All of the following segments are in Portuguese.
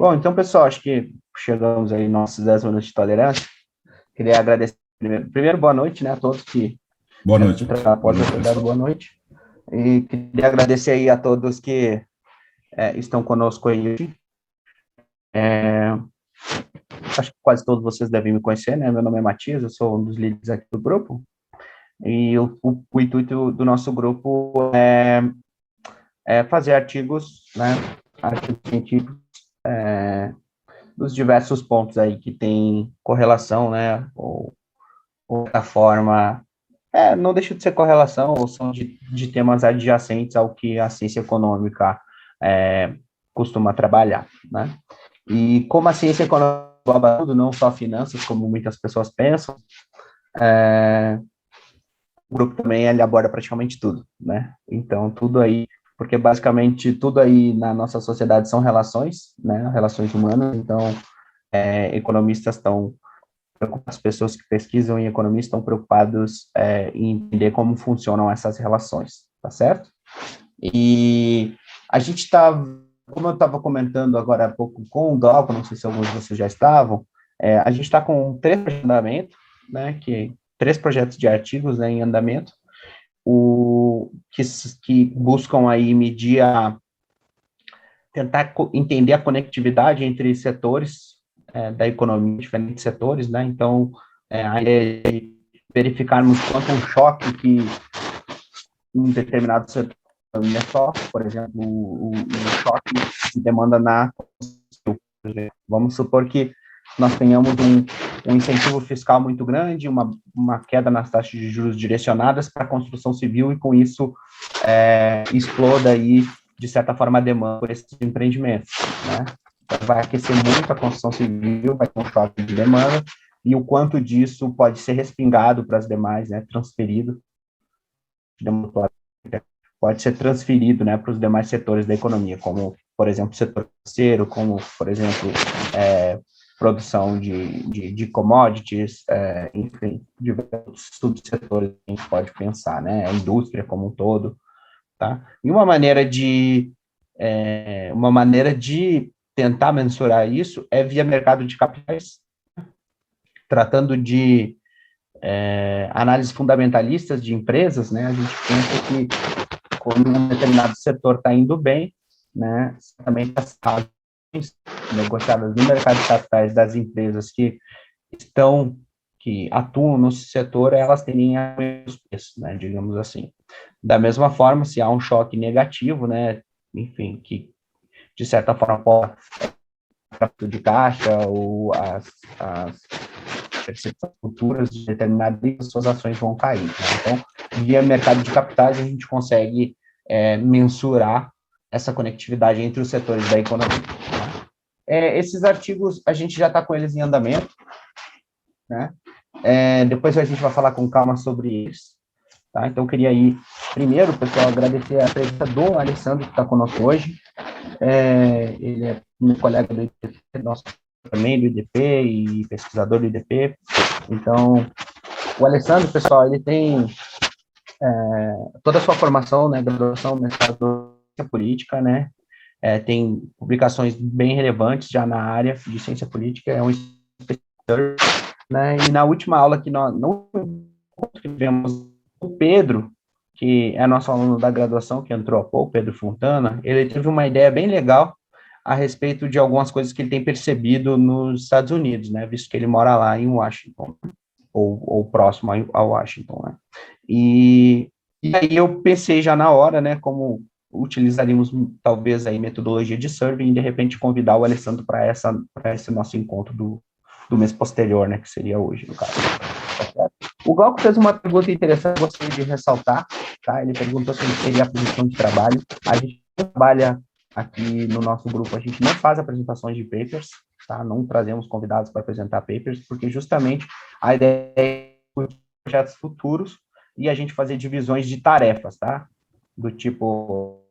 Bom, então, pessoal, acho que chegamos aí nossos 10 minutos de tolerância. Queria agradecer primeiro boa noite, né, a todos que Boa já noite. entraram, Boa pode noite, ter dado pessoal. boa noite. E queria agradecer aí a todos que estão conosco aí hoje. Acho que quase todos vocês devem me conhecer, né? Meu nome é Matias, eu sou um dos líderes aqui do grupo. E o intuito do nosso grupo é fazer artigos, né? Artigos científicos dos diversos pontos aí que tem correlação, né? Ou da forma, não deixa de ser correlação, ou são de temas adjacentes ao que a ciência econômica costuma trabalhar, né? E como a ciência econômica engloba tudo, não só finanças, como muitas pessoas pensam, o grupo também ele aborda praticamente tudo, né? Então, tudo aí, porque basicamente tudo aí na nossa sociedade são relações, né? Relações humanas, então economistas estão as pessoas que pesquisam em economia estão preocupados em entender como funcionam essas relações, tá certo? E a gente está, como eu estava comentando agora há pouco com o Glauco, não sei se alguns de vocês já estavam, a gente está com 3 projetos em andamento, né, 3 projetos de artigos, né, em andamento, que buscam aí medir tentar entender a conectividade entre setores da economia, diferentes setores, né? Então, a ideia é verificarmos quanto um choque que um determinado setor da economia sofre, por exemplo, o choque de demanda na vamos supor que nós tenhamos um incentivo fiscal muito grande, uma queda nas taxas de juros direcionadas para a construção civil e com isso exploda aí de certa forma a demanda por esses empreendimentos, né? Vai aquecer muito a construção civil, vai ter um choque de demanda e o quanto disso pode ser respingado para as demais, né? Transferido, pode ser transferido, né, para os demais setores da economia, como, por exemplo, o setor financeiro, como, por exemplo, produção de commodities, enfim, diversos subsetores que a gente pode pensar, né, a indústria como um todo, tá? E uma maneira de tentar mensurar isso é via mercado de capitais, tratando de análises fundamentalistas de empresas, né, a gente pensa que quando um determinado setor está indo bem, né, também as ações negociadas no mercado de capitais das empresas que atuam no setor, elas têm a menos preço, né, digamos assim. Da mesma forma, se há um choque negativo, né, enfim, que de certa forma pode de caixa ou as percepções futuras de determinadas suas ações vão cair. Né? Então, via mercado de capitais, a gente consegue mensurar essa conectividade entre os setores da economia. Esses artigos, a gente já está com eles em andamento, né? Depois a gente vai falar com calma sobre eles. Tá? Então, eu queria aí, primeiro, pessoal, agradecer a presença do Alessandro, que está conosco hoje. Ele é meu colega do IDP, nosso também do IDP e pesquisador do IDP. Então, o Alessandro, pessoal, ele tem toda a sua formação, né, graduação, mestrado em política, né, tem publicações bem relevantes já na área de ciência política, é um pesquisador, né, e na última aula que nós não tivemos o Pedro, que é nosso aluno da graduação, que entrou há pouco, Pedro Fontana, ele teve uma ideia bem legal a respeito de algumas coisas que ele tem percebido nos Estados Unidos, né, visto que ele mora lá em Washington, ou próximo a Washington, né. E aí eu pensei já na hora, né, como utilizaríamos talvez aí metodologia de survey e de repente convidar o Alessandro para esse nosso encontro do mês posterior, né, que seria hoje, no caso. O Glauco fez uma pergunta interessante, eu gostaria de ressaltar, tá? Ele perguntou se a gente teria apresentação de trabalho. A gente trabalha aqui no nosso grupo, a gente não faz apresentações de papers, tá? Não trazemos convidados para apresentar papers, porque justamente a ideia é projetos futuros e a gente fazer divisões de tarefas, tá? Do tipo,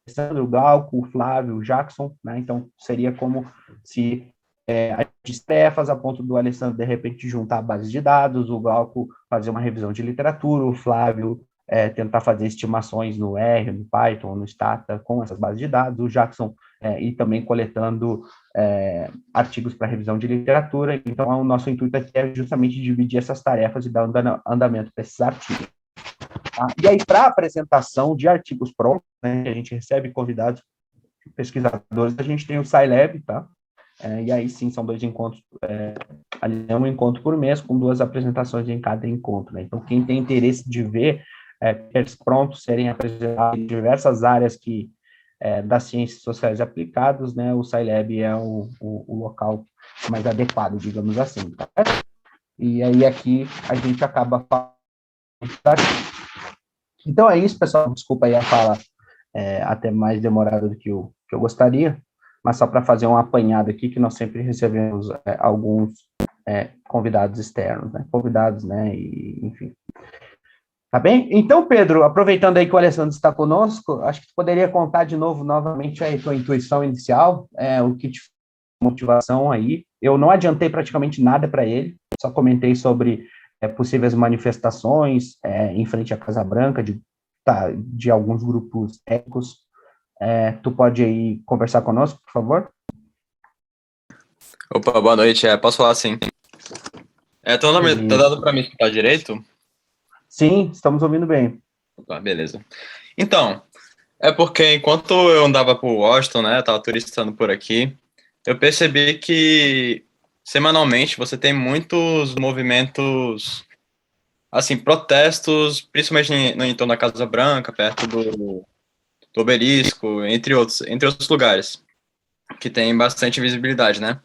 Alessandro, Glauco, o Flávio, o Jackson, né? Então, seria como se as tarefas a ponto do Alessandro, de repente, juntar a base de dados, o Glauco fazer uma revisão de literatura, o Flávio tentar fazer estimações no R, no Python, no Stata, com essas bases de dados, o Jackson e também coletando artigos para revisão de literatura. Então, o nosso intuito aqui é justamente dividir essas tarefas e dar andamento para esses artigos. Tá? E aí, para a apresentação de artigos prontos, né, a gente recebe convidados pesquisadores, a gente tem o SciLab, tá? E aí sim, são 2 encontros, ali é um encontro por mês, com 2 apresentações em cada encontro, né? Então, quem tem interesse de ver papers prontos serem apresentados em diversas áreas das ciências sociais aplicadas, né? O SciLab é o local mais adequado, digamos assim, tá? E aí aqui a gente acaba falando. Então é isso, pessoal. Desculpa aí a fala até mais demorada do que eu gostaria, mas só para fazer um apanhado aqui, que nós sempre recebemos alguns convidados externos, né? Convidados, né? E, enfim. Tá bem? Então, Pedro, aproveitando aí que o Alessandro está conosco, acho que tu poderia contar novamente a tua intuição inicial, o que te motivação aí. Eu não adiantei praticamente nada para ele, só comentei sobre possíveis manifestações em frente à Casa Branca de alguns grupos étnicos. Tu pode aí conversar conosco, por favor? Opa, boa noite. Posso falar sim? Tá dando para me escutar direito? Sim, estamos ouvindo bem. Opa, beleza. Então, porque enquanto eu andava por Washington, né, tava turistando por aqui, eu percebi que semanalmente você tem muitos movimentos, assim, protestos, principalmente no entorno da Casa Branca, perto do Obelisco, entre outros lugares, que tem bastante visibilidade, né?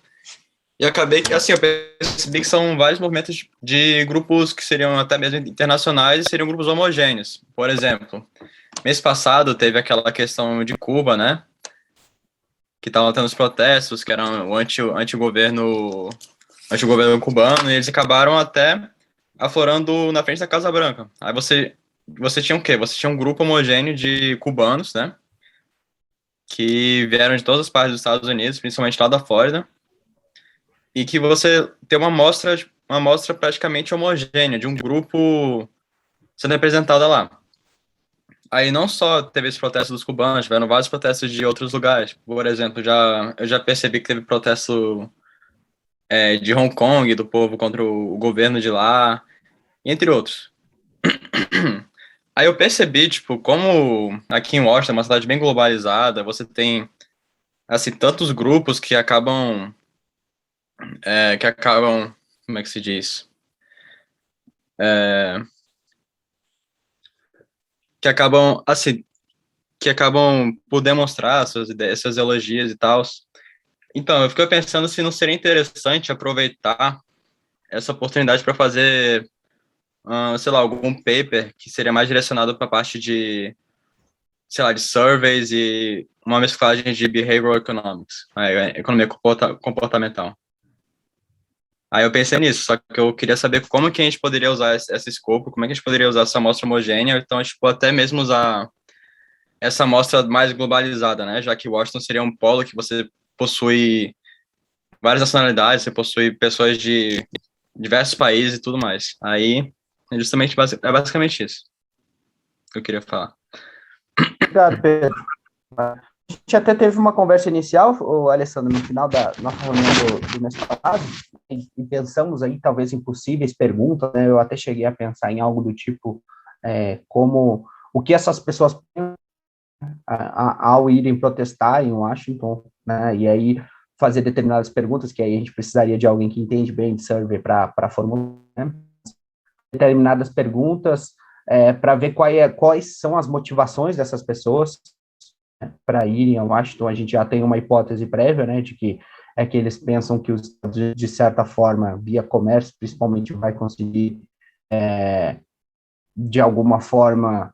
E acabei que, assim, eu percebi que são vários movimentos de grupos que seriam até mesmo internacionais e seriam grupos homogêneos. Por exemplo, mês passado teve aquela questão de Cuba, né? Que estavam tendo os protestos, que eram o anti-governo cubano, e eles acabaram até aflorando na frente da Casa Branca. Aí você tinha o quê? Você tinha um grupo homogêneo de cubanos, né? Que vieram de todas as partes dos Estados Unidos, principalmente lá da Flórida, e que você tem uma amostra praticamente homogênea de um grupo sendo representado lá. Aí não só teve esse protesto dos cubanos, tiveram vários protestos de outros lugares. Por exemplo, eu já percebi que teve protesto de Hong Kong, do povo contra o governo de lá, entre outros. Aí eu percebi, tipo, como aqui em Washington, é uma cidade bem globalizada, você tem, assim, tantos grupos que acabam, como é que se diz? Que acabam, assim, por demonstrar suas ideias, suas ideologias e tal. Então, eu fiquei pensando se não seria interessante aproveitar essa oportunidade para fazer, sei lá, algum paper que seria mais direcionado para a parte de, sei lá, de surveys e uma mesclagem de behavioral economics, economia comportamental. Aí eu pensei nisso, só que eu queria saber como que a gente poderia usar esse escopo, como é que a gente poderia usar essa amostra homogênea, então, tipo, até mesmo usar essa amostra mais globalizada, né? Já que Washington seria um polo que você possui várias nacionalidades, você possui pessoas de diversos países e tudo mais. Aí, é basicamente isso que eu queria falar. Obrigado, Pedro. A gente até teve uma conversa inicial, Alessandro, no final da nossa reunião do mês passado, e pensamos aí talvez em possíveis perguntas, né? Eu até cheguei a pensar em algo do tipo como o que essas pessoas ao irem protestar em Washington, né? E aí fazer determinadas perguntas, que aí a gente precisaria de alguém que entende bem de survey para formular, né? Determinadas perguntas para ver quais são as motivações dessas pessoas para irem a Washington. A gente já tem uma hipótese prévia, né, de que eles pensam que os Estados Unidos, de certa forma, via comércio, principalmente, vai conseguir, de alguma forma,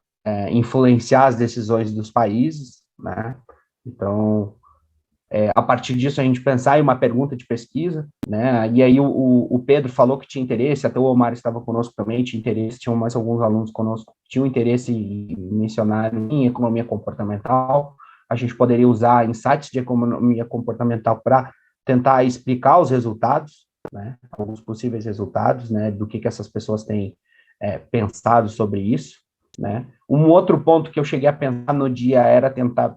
influenciar as decisões dos países, né? Então, a partir disso, a gente pensar em uma pergunta de pesquisa, né? E aí o Pedro falou que tinha interesse, até o Omar estava conosco também, tinha interesse, tinham mais alguns alunos conosco que tinham interesse em mencionar em economia comportamental. A gente poderia usar insights de economia comportamental para tentar explicar os resultados, né? Alguns possíveis resultados, né? Do que essas pessoas têm pensado sobre isso, né? Um outro ponto que eu cheguei a pensar no dia era tentar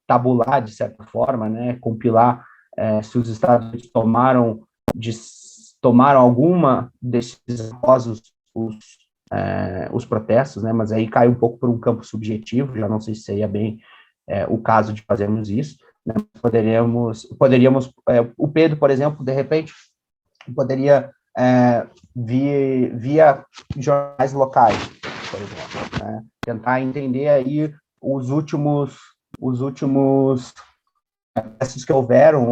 tabular, de certa forma, né, compilar se os Estados Unidos tomaram alguma decisão após os protestos, né, mas aí cai um pouco por um campo subjetivo, já não sei se seria bem o caso de fazermos isso, né, poderíamos o Pedro, por exemplo, de repente, poderia via jornais locais, por exemplo, né, tentar entender aí os últimos protestos que houveram,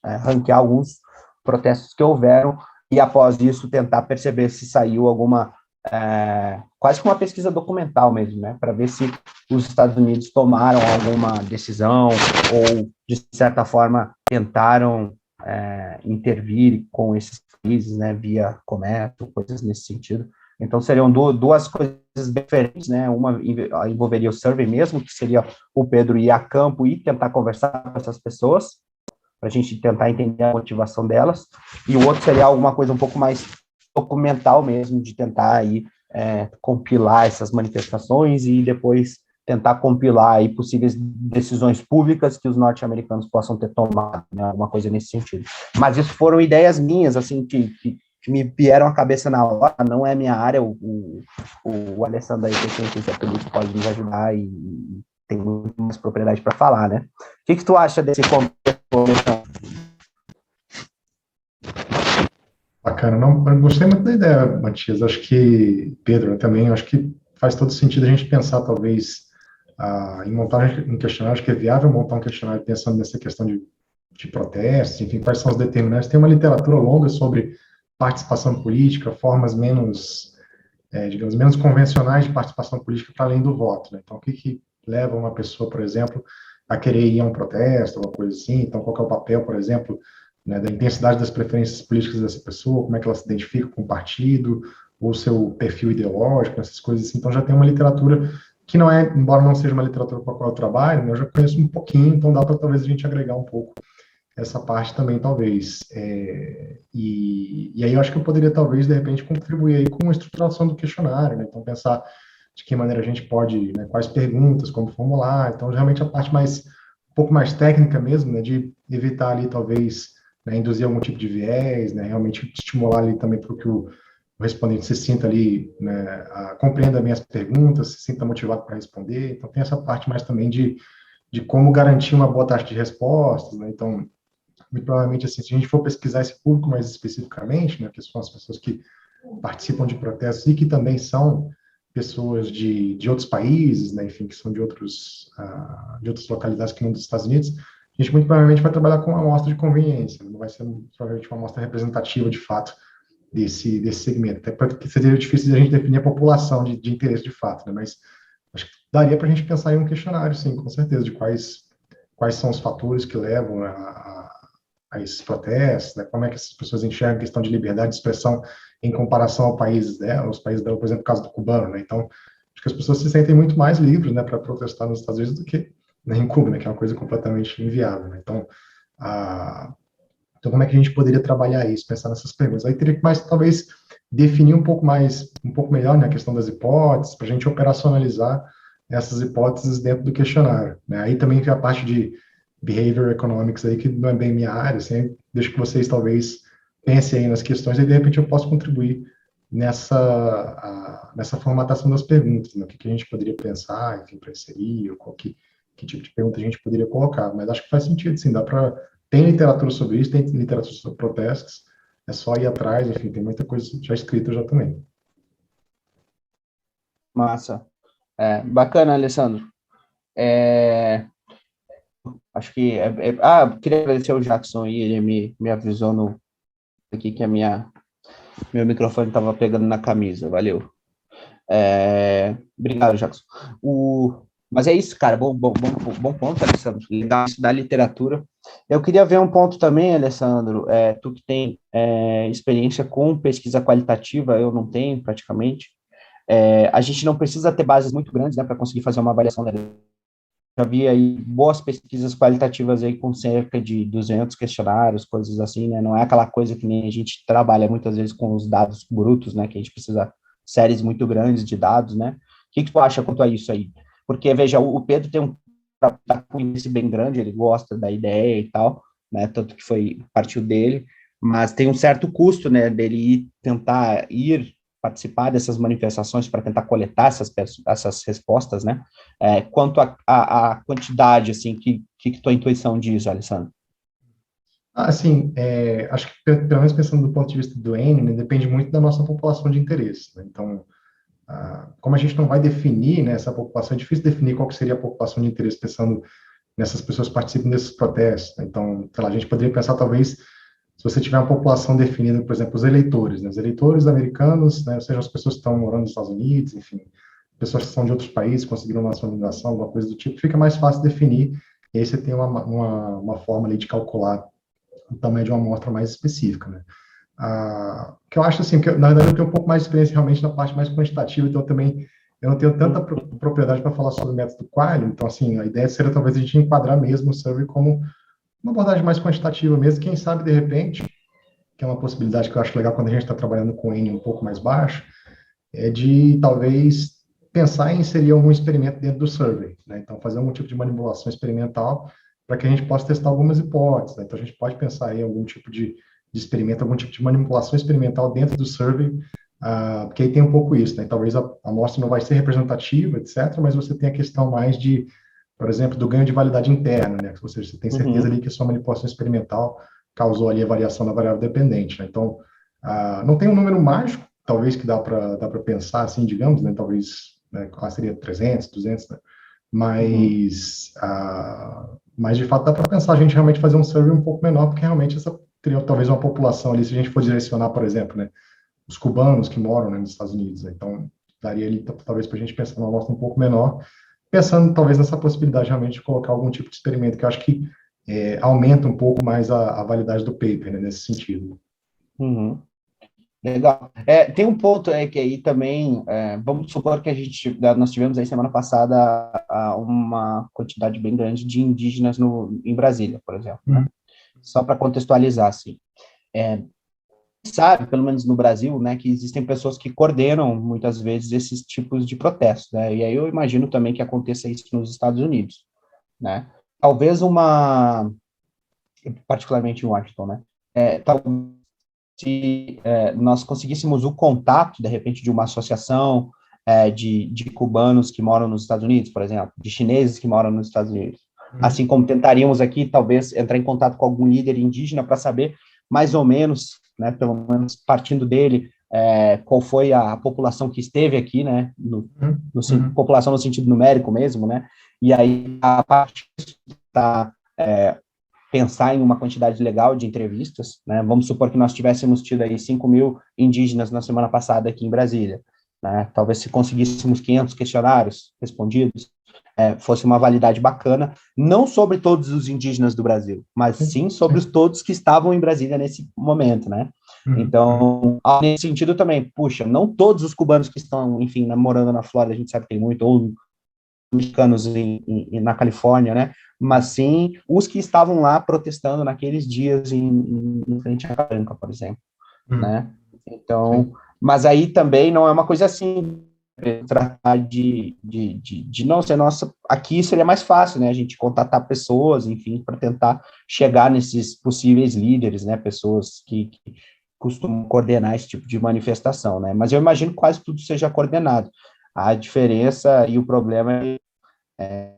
ranquear alguns protestos que houveram, e após isso tentar perceber se saiu alguma, quase que uma pesquisa documental mesmo, né, para ver se os Estados Unidos tomaram alguma decisão ou, de certa forma, tentaram intervir com esses países, né, via comércio, coisas nesse sentido. Então, seriam duas coisas diferentes, né? Uma envolveria o survey mesmo, que seria o Pedro ir a campo e tentar conversar com essas pessoas, para a gente tentar entender a motivação delas, e o outro seria alguma coisa um pouco mais documental mesmo, de tentar aí compilar essas manifestações e depois tentar compilar aí possíveis decisões públicas que os norte-americanos possam ter tomado, né? Alguma coisa nesse sentido. Mas isso foram ideias minhas, assim, que me vieram à cabeça na hora, não é minha área, o Alessandro aí, que é cientista político, pode nos ajudar e tem muito mais propriedade para falar, né? O que tu acha desse contexto, Alessandro? Bacana, não, eu gostei muito da ideia, Matias, acho que, Pedro, também, acho que faz todo sentido a gente pensar, talvez, em montar um questionário, acho que é viável montar um questionário pensando nessa questão de protestos, enfim, quais são os determinantes. Tem uma literatura longa sobre participação política, formas menos, digamos, menos convencionais de participação política para além do voto, né? Então, o que leva uma pessoa, por exemplo, a querer ir a um protesto, uma coisa assim? Então, qual é o papel, por exemplo, né, da intensidade das preferências políticas dessa pessoa, como é que ela se identifica com o partido, ou seu perfil ideológico, essas coisas assim. Então, já tem uma literatura que não é, embora não seja uma literatura com a qual eu trabalho, né, eu já conheço um pouquinho, então dá para talvez a gente agregar um pouco essa parte também, talvez. E aí eu acho que eu poderia, talvez, de repente, contribuir aí com a estruturação do questionário, né? Então, pensar de que maneira a gente pode, né, quais perguntas, como formular. Então, realmente, a parte um pouco mais técnica mesmo, né, de evitar ali, talvez, né, induzir algum tipo de viés, né, realmente estimular ali também para que o respondente se sinta ali, né, compreenda bem as perguntas, se sinta motivado para responder. Então, tem essa parte mais também de como garantir uma boa taxa de respostas, né? Então, muito provavelmente, assim, se a gente for pesquisar esse público mais especificamente, né, que são as pessoas que participam de protestos e que também são pessoas de outros países, né, enfim, que são de outras localidades que não dos Estados Unidos, a gente muito provavelmente vai trabalhar com uma amostra de conveniência, não vai ser provavelmente uma amostra representativa de fato desse segmento, até porque seria difícil de a gente definir a população de interesse de fato, né, mas acho que daria para a gente pensar em um questionário, sim, com certeza, de quais são os fatores que levam a esses protestos, né? Como é que essas pessoas enxergam a questão de liberdade de expressão em comparação aos países dela, por exemplo, o caso do cubano, né? Então, acho que as pessoas se sentem muito mais livres, né, para protestar nos Estados Unidos do que, né, em Cuba, né, que é uma coisa completamente inviável, né? Então, então, como é que a gente poderia trabalhar isso, pensar nessas perguntas? Aí teria que mais, talvez, definir um pouco melhor, né, a questão das hipóteses, para a gente operacionalizar essas hipóteses dentro do questionário, né? Aí também tem a parte de behavior economics aí, que não é bem minha área, assim, deixo que vocês talvez pensem aí nas questões e de repente eu posso contribuir nessa formatação das perguntas, né? O que a gente poderia pensar, enfim, para inserir, ou que tipo de pergunta a gente poderia colocar, mas acho que faz sentido, sim, tem literatura sobre isso, tem literatura sobre protestos, é só ir atrás, enfim, tem muita coisa já escrita já também. Massa. Bacana, Alessandro. Acho que queria agradecer ao Jackson aí, ele me avisou aqui que meu microfone estava pegando na camisa, valeu. Obrigado, Jackson. Mas é isso, cara, bom ponto, Alessandro, legal isso da literatura. Eu queria ver um ponto também, Alessandro, tu que tem experiência com pesquisa qualitativa, eu não tenho praticamente, a gente não precisa ter bases muito grandes, né, para conseguir fazer uma avaliação da. Já vi aí boas pesquisas qualitativas aí com cerca de 200 questionários, coisas assim, né? Não é aquela coisa que nem a gente trabalha muitas vezes com os dados brutos, né? Que a gente precisa séries muito grandes de dados, né? O que tu acha quanto a isso aí? Porque, veja, o Pedro tem um com esse bem grande, ele gosta da ideia e tal, né, tanto que partiu dele, mas tem um certo custo, né, dele tentar participar dessas manifestações para tentar coletar essas respostas, né, quanto a quantidade, assim, que tua intuição diz, Alessandro? Assim, acho que, pelo menos pensando do ponto de vista do N, né, depende muito da nossa população de interesse, né? Então, como a gente não vai definir, né, essa população, é difícil definir qual que seria a população de interesse pensando nessas pessoas que participam desses protestos, né? Então, sei lá, a gente poderia pensar, talvez, se você tiver uma população definida, por exemplo, os eleitores, né, os eleitores americanos, né, ou seja, as pessoas que estão morando nos Estados Unidos, enfim, pessoas que são de outros países, conseguiram nacionalização, alguma coisa do tipo, fica mais fácil definir, e aí você tem uma forma ali de calcular o tamanho de uma amostra mais específica, né. Que eu acho assim, que na verdade eu tenho um pouco mais de experiência realmente na parte mais quantitativa, então também eu não tenho tanta propriedade para falar sobre o método Quayle, então assim, a ideia seria talvez a gente enquadrar mesmo o survey como uma abordagem mais quantitativa mesmo, quem sabe de repente, que é uma possibilidade que eu acho legal quando a gente está trabalhando com N um pouco mais baixo, é de talvez pensar em inserir algum experimento dentro do survey, né? Então fazer algum tipo de manipulação experimental para que a gente possa testar algumas hipóteses, né? Então a gente pode pensar em algum tipo de experimento, algum tipo de manipulação experimental dentro do survey, porque aí tem um pouco isso, né? Talvez a amostra não vai ser representativa, etc., mas você tem a questão mais de, por exemplo, do ganho de validade interna, né? Ou seja, você tem certeza ali que a sua manipulação experimental causou ali a variação da variável dependente, né? Então, não tem um número mágico, talvez que dá para pensar assim, digamos, né? Talvez, né, seria 300, 200, né? Mas de fato dá para pensar a gente realmente fazer um survey um pouco menor, porque realmente essa teria talvez uma população ali, se a gente for direcionar, por exemplo, né, os cubanos que moram, né, nos Estados Unidos, né? Então daria ali talvez para a gente pensar numa amostra um pouco menor, pensando talvez nessa possibilidade realmente de colocar algum tipo de experimento que eu acho que aumenta um pouco mais a validade do paper, né, nesse sentido. Uhum. Legal. Tem um ponto que aí também, vamos supor que nós tivemos aí semana passada uma quantidade bem grande de indígenas em Brasília, por exemplo, né? Só para contextualizar, assim. Sabe, pelo menos no Brasil, né, que existem pessoas que coordenam, muitas vezes, esses tipos de protestos, né? E aí eu imagino também que aconteça isso nos Estados Unidos, né? Talvez particularmente em Washington, né? Talvez se nós conseguíssemos o contato, de repente, de uma associação de cubanos que moram nos Estados Unidos, por exemplo, de chineses que moram nos Estados Unidos, assim como tentaríamos aqui, talvez, entrar em contato com algum líder indígena para saber, mais ou menos, né, pelo menos partindo dele, qual foi a população que esteve aqui, né, população no sentido numérico mesmo, né, e aí, a partir disso, pensar em uma quantidade legal de entrevistas, né? Vamos supor que nós tivéssemos tido aí 5.000 indígenas na semana passada aqui em Brasília, né? Talvez se conseguíssemos 500 questionários respondidos, fosse uma validade bacana, não sobre todos os indígenas do Brasil, mas sim sobre todos que estavam em Brasília nesse momento, né? Então, nesse sentido também, puxa, não todos os cubanos que estão, enfim, morando na Flórida, a gente sabe que tem muito, ou mexicanos na Califórnia, né? Mas sim os que estavam lá protestando naqueles dias em frente à Branca, por exemplo, né? Então, mas aí também não é uma coisa assim, tratar de não ser nossa, aqui seria mais fácil, né? A gente contatar pessoas, enfim, para tentar chegar nesses possíveis líderes, né? Pessoas que costumam coordenar esse tipo de manifestação, né? Mas eu imagino que quase tudo seja coordenado. A diferença e o problema é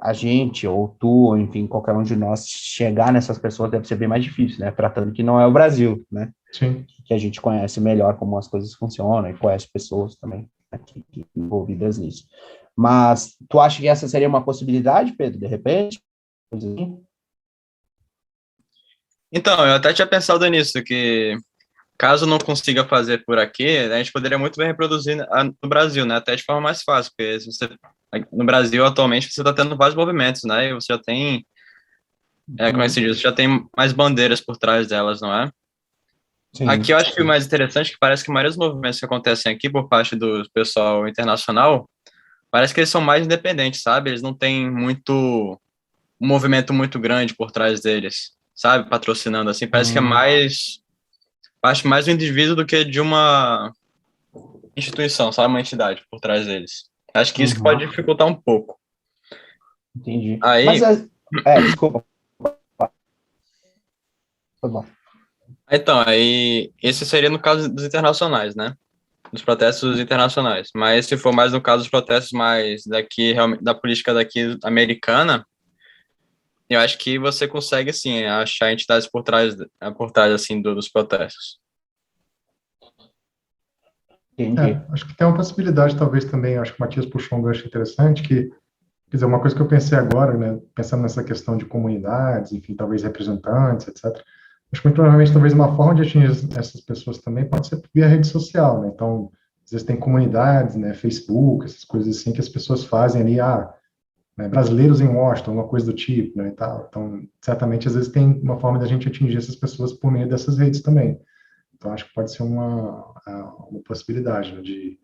a gente, ou tu, ou enfim, qualquer um de nós, chegar nessas pessoas deve ser bem mais difícil, né? Tratando que não é o Brasil, né? Sim. Que a gente conhece melhor como as coisas funcionam e conhece pessoas também aqui envolvidas nisso. Mas tu acha que essa seria uma possibilidade, Pedro, de repente? Coisa assim? Então, eu até tinha pensado nisso, que caso não consiga fazer por aqui, a gente poderia muito bem reproduzir no Brasil, né? Até de forma mais fácil, porque se você, no Brasil, atualmente, você está tendo vários movimentos, né? E você já tem, como é que se diz? Você já tem mais bandeiras por trás delas, não é? Sim. Aqui eu acho que o mais interessante é que parece que a maioria dos movimentos que acontecem aqui por parte do pessoal internacional, parece que eles são mais independentes, sabe? Eles não têm um movimento muito grande por trás deles, sabe? Patrocinando, assim. Parece que é mais do indivíduo do que de uma instituição, sabe? Uma entidade por trás deles. Acho que isso que pode dificultar um pouco. Entendi. Aí, Mas, desculpa. Foi bom. então, aí, esse seria no caso dos internacionais, né? Dos protestos internacionais. Mas se for mais no caso dos protestos mais daqui, realmente, da política daqui americana, eu acho que você consegue, sim, achar entidades por trás assim, dos protestos. Entendi. Acho que tem uma possibilidade, talvez também, acho que o Matias puxou um gancho interessante, que, quer dizer, uma coisa que eu pensei agora, né, pensando nessa questão de comunidades, enfim, talvez representantes, etc. Acho que muito provavelmente, talvez uma forma de atingir essas pessoas também pode ser via rede social, né? Então, às vezes tem comunidades, né, Facebook, essas coisas assim que as pessoas fazem ali, né, brasileiros em Washington, uma coisa do tipo, né, e tal. Então, certamente, às vezes tem uma forma da gente atingir essas pessoas por meio dessas redes também. Então, acho que pode ser uma possibilidade, né, de,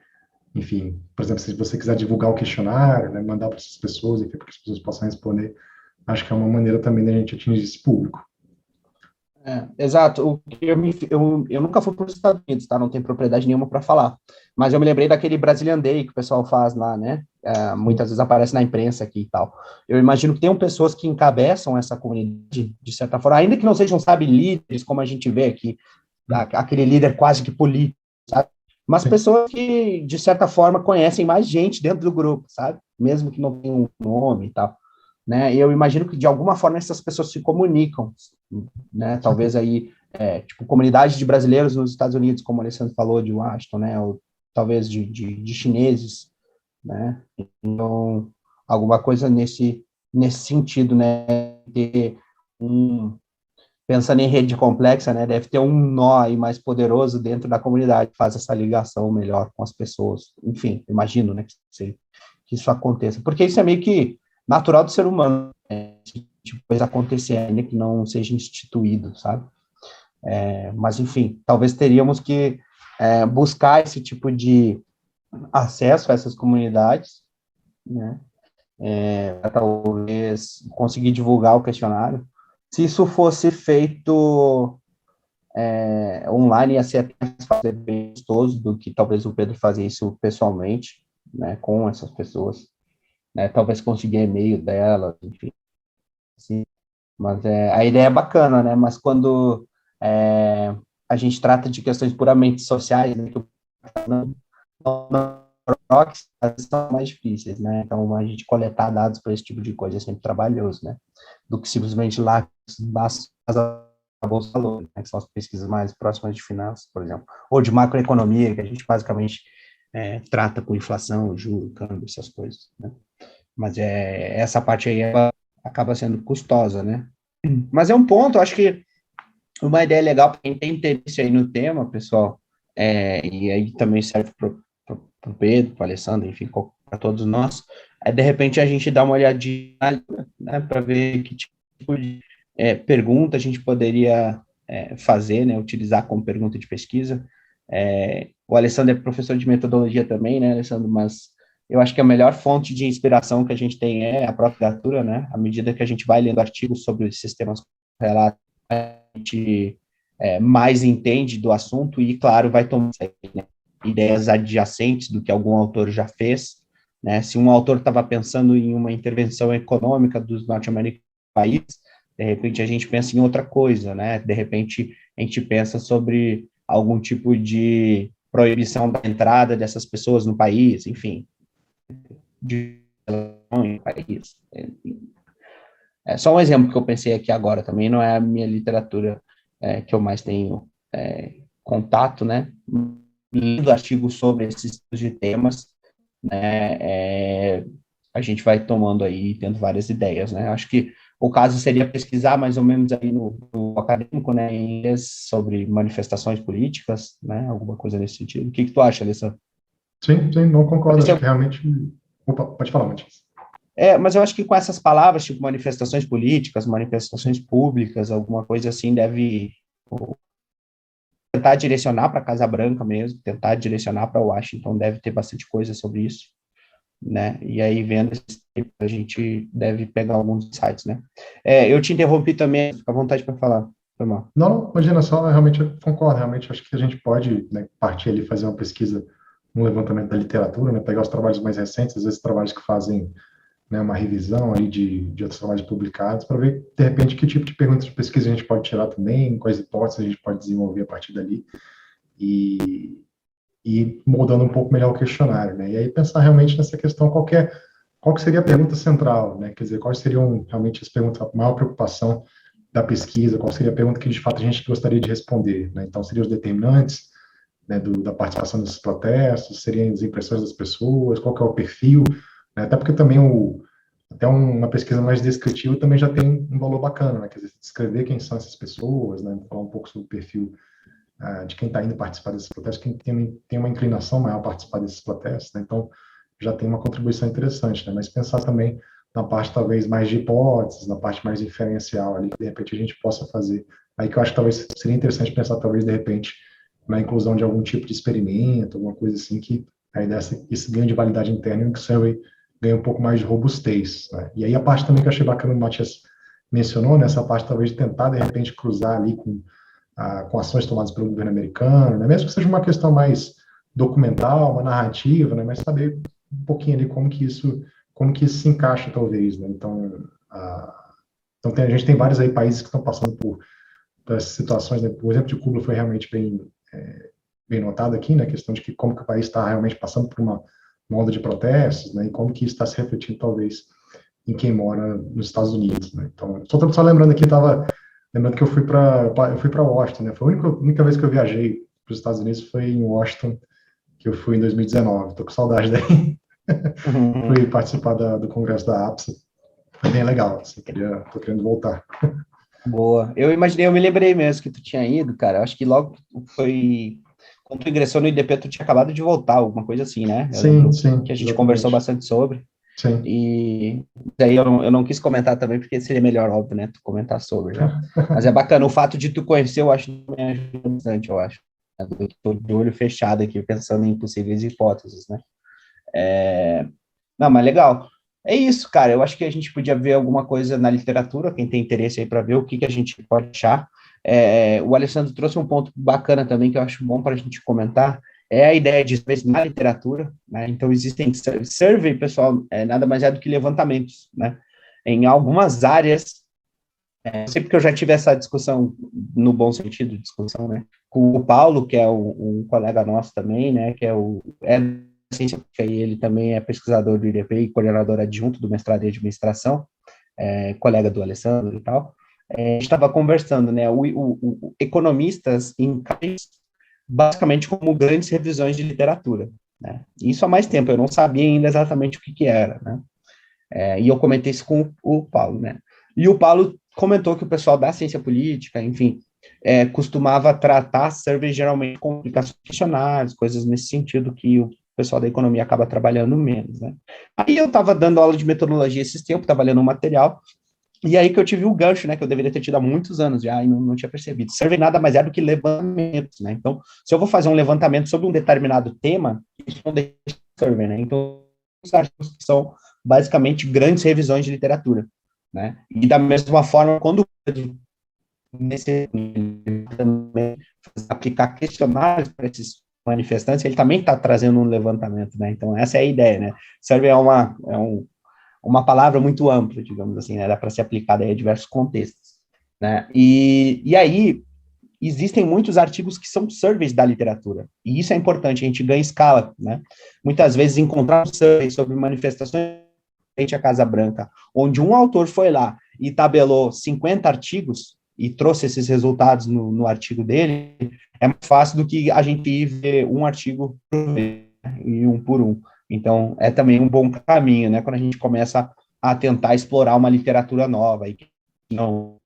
enfim, por exemplo, se você quiser divulgar o questionário, né, mandar para essas pessoas, enfim, para que as pessoas possam responder, acho que é uma maneira também da gente atingir esse público. Exato. O que eu nunca fui para os Estados Unidos, tá? Não tenho propriedade nenhuma para falar. Mas eu me lembrei daquele Brazilian Day que o pessoal faz lá, né? Muitas vezes aparece na imprensa aqui e tal. Eu imagino que tem pessoas que encabeçam essa comunidade, de certa forma, ainda que não sejam, sabe, líderes, como a gente vê aqui, aquele líder quase que político, sabe? Mas Sim, pessoas que, de certa forma, conhecem mais gente dentro do grupo, sabe? Mesmo que não tenham um nome e tal. Né? Eu imagino que, de alguma forma, essas pessoas se comunicam, né? com Talvez certeza. aí, tipo, comunidade de brasileiros nos Estados Unidos, como o Alessandro falou, de Washington, né? Ou talvez de chineses, né? Então, alguma coisa nesse sentido, né? Ter um, pensando em rede complexa, né? Deve ter um nó aí mais poderoso dentro da comunidade que faz essa ligação melhor com as pessoas. Enfim, imagino, né? Que isso aconteça. Porque isso é meio que natural do ser humano, né? Tipo, coisa acontecer, ainda que não seja instituído, sabe? Mas, enfim, talvez teríamos que buscar esse tipo de acesso a essas comunidades, né? Talvez conseguir divulgar o questionário. Se isso fosse feito online, ia ser até mais fácil, bem gostoso do que talvez o Pedro fazer isso pessoalmente, né? Com essas pessoas, né? Talvez conseguir e-mail delas, enfim. Assim. Mas a ideia é bacana, né? Mas quando a gente trata de questões puramente sociais, né, que proxies são mais difíceis, né? Então, a gente coletar dados para esse tipo de coisa é sempre trabalhoso, né? Do que simplesmente lá basta a Bolsa de Valores, né? Que são as pesquisas mais próximas de finanças, por exemplo, ou de macroeconomia, que a gente basicamente trata com inflação, juros, câmbio, essas coisas, né? Mas essa parte aí acaba sendo custosa, né? Mas é um ponto, acho que uma ideia legal para quem tem interesse aí no tema, pessoal, e aí também serve para o Pedro, para o Alessandro, enfim, para todos nós, de repente a gente dá uma olhadinha, né, para ver que tipo de pergunta a gente poderia fazer, né, utilizar como pergunta de pesquisa. O Alessandro é professor de metodologia também, né, Alessandro, mas eu acho que a melhor fonte de inspiração que a gente tem é a própria literatura, né, à medida que a gente vai lendo artigos sobre os sistemas correlatos, a gente mais entende do assunto e, claro, vai tomar ideias adjacentes do que algum autor já fez, né? Se um autor estava pensando em uma intervenção econômica dos norte-americanos no país, de repente a gente pensa em outra coisa, né? De repente a gente pensa sobre algum tipo de proibição da entrada dessas pessoas no país, enfim, de país. É só um exemplo que eu pensei aqui agora, também não é a minha literatura que eu mais tenho contato, né? Lendo artigos sobre esses tipos de temas, né? A gente vai tomando aí, tendo várias ideias, né? Acho que o caso seria pesquisar mais ou menos aí no acadêmico, né? Sobre manifestações políticas, né? Alguma coisa nesse sentido. O que tu acha, Alessandro? Sim, sim, não concordo. Esse Acho é que realmente. Opa, pode falar, Matias. Mas eu acho que com essas palavras, tipo manifestações políticas, manifestações públicas, alguma coisa assim, deve tentar direcionar para a Casa Branca mesmo, tentar direcionar para Washington, deve ter bastante coisa sobre isso, né? E aí, vendo esse tempo, a gente deve pegar alguns insights, né? Eu te interrompi também, fica à vontade para falar, foi mal. Não, imagina só, realmente eu concordo. Realmente acho que a gente pode, né, partir ali, fazer uma pesquisa, um levantamento da literatura, né, pegar os trabalhos mais recentes, às vezes trabalhos que fazem né, uma revisão aí de outros trabalhos publicados, para ver, de repente, que tipo de perguntas de pesquisa a gente pode tirar também, quais hipóteses a gente pode desenvolver a partir dali, e moldando um pouco melhor o questionário, né? E aí pensar realmente nessa questão, qual que seria a pergunta central, né? Quer dizer, quais seriam realmente as perguntas, a maior preocupação da pesquisa, qual seria a pergunta que, de fato, a gente gostaria de responder, né? Então, seriam os determinantes, né, da participação desses protestos, seriam as impressões das pessoas, qual que é o perfil, né? Até porque também até uma pesquisa mais descritiva também já tem um valor bacana, né? Quer dizer, descrever quem são essas pessoas, né? Falar um pouco sobre o perfil de quem está indo participar desses protestos, quem tem uma inclinação maior a participar desses protestos, né? Então, já tem uma contribuição interessante, né? Mas pensar também na parte talvez mais de hipóteses, na parte mais inferencial ali, que de repente a gente possa fazer. Aí que eu acho que talvez seria interessante pensar talvez de repente na inclusão de algum tipo de experimento, alguma coisa assim que aí esse ganho de validade interna e o survey ganha um pouco mais de robustez, né? E aí a parte também que eu achei bacana, o Matias mencionou, nessa parte talvez de tentar de repente cruzar ali com ações tomadas pelo governo americano, né? Mesmo que seja uma questão mais documental, uma narrativa, né? Mas saber um pouquinho ali como que isso se encaixa, talvez, né? Então, a gente tem vários aí países que estão passando por essas situações, né? O exemplo de Cuba foi realmente bem notado aqui, né? A questão de que como que o país está realmente passando por uma onda de protestos, né? E como que isso está se refletindo, talvez, em quem mora nos Estados Unidos, né? Então, só lembrando aqui, lembrando que eu fui para Washington, né? Foi a única vez que eu viajei para os Estados Unidos foi em Washington, que eu fui em 2019. Tô com saudade daí. Fui participar do congresso da APSA. Foi bem legal. Assim, tô querendo voltar. Boa. Eu me lembrei mesmo que tu tinha ido, cara. Acho que logo foi. Quando tu ingressou no IDP, tu tinha acabado de voltar, alguma coisa assim, né? Eu Sim, lembro sim, que a gente conversou exatamente. bastante sobre. Sim. E daí eu não quis comentar também, porque seria melhor, óbvio, né? Tu comentar sobre já. Mas é bacana, o fato de tu conhecer, eu acho que também ajuda bastante, eu acho. Eu tô de olho fechado aqui, pensando em possíveis hipóteses, né? Não, mas legal. É isso, cara. Eu acho que a gente podia ver alguma coisa na literatura, quem tem interesse aí para ver o que a gente pode achar. O Alessandro trouxe um ponto bacana também que eu acho bom para a gente comentar, é a ideia de surveys na literatura, né? Então, existem survey, pessoal, nada mais é do que levantamentos, né? Em algumas áreas, eu sei porque eu já tive essa discussão, no bom sentido, discussão, né? Com o Paulo, que é um colega nosso também, né? Que é da ciência política, e ele também é pesquisador do IDP e coordenador adjunto do mestrado em administração, colega do Alessandro e tal. A gente estava conversando, né? Economistas encaram basicamente como grandes revisões de literatura, né? Isso há mais tempo, eu não sabia ainda exatamente o que era, né? E eu comentei isso com o Paulo, né? E o Paulo comentou que o pessoal da ciência política, enfim, costumava tratar surveys geralmente com aplicações questionários, coisas nesse sentido que o pessoal da economia acaba trabalhando menos, né? Aí eu estava dando aula de metodologia esses tempos, estava lendo um material, e aí que eu tive o gancho, né, que eu deveria ter tido há muitos anos já, e não tinha percebido. Survey nada mais é do que levantamentos, né? Então, se eu vou fazer um levantamento sobre um determinado tema, isso não deixa de ser survey, né? Então, os artigos que são basicamente grandes revisões de literatura, né? E da mesma forma, quando nesse também aplicar questionários para esses manifestantes, ele também está trazendo um levantamento, né? Então, essa é a ideia, né? Survey uma palavra muito ampla, digamos assim, né? Dá para ser aplicada a diversos contextos, né? E aí, existem muitos artigos que são surveys da literatura, e isso é importante, a gente ganha escala, né? Muitas vezes encontrar um survey sobre manifestações frente à Casa Branca, onde um autor foi lá e tabelou 50 artigos e trouxe esses resultados no artigo dele, é mais fácil do que a gente ir ver um artigo por vez, e um por um. Então, é também um bom caminho, né? Quando a gente começa a tentar explorar uma literatura nova e que não,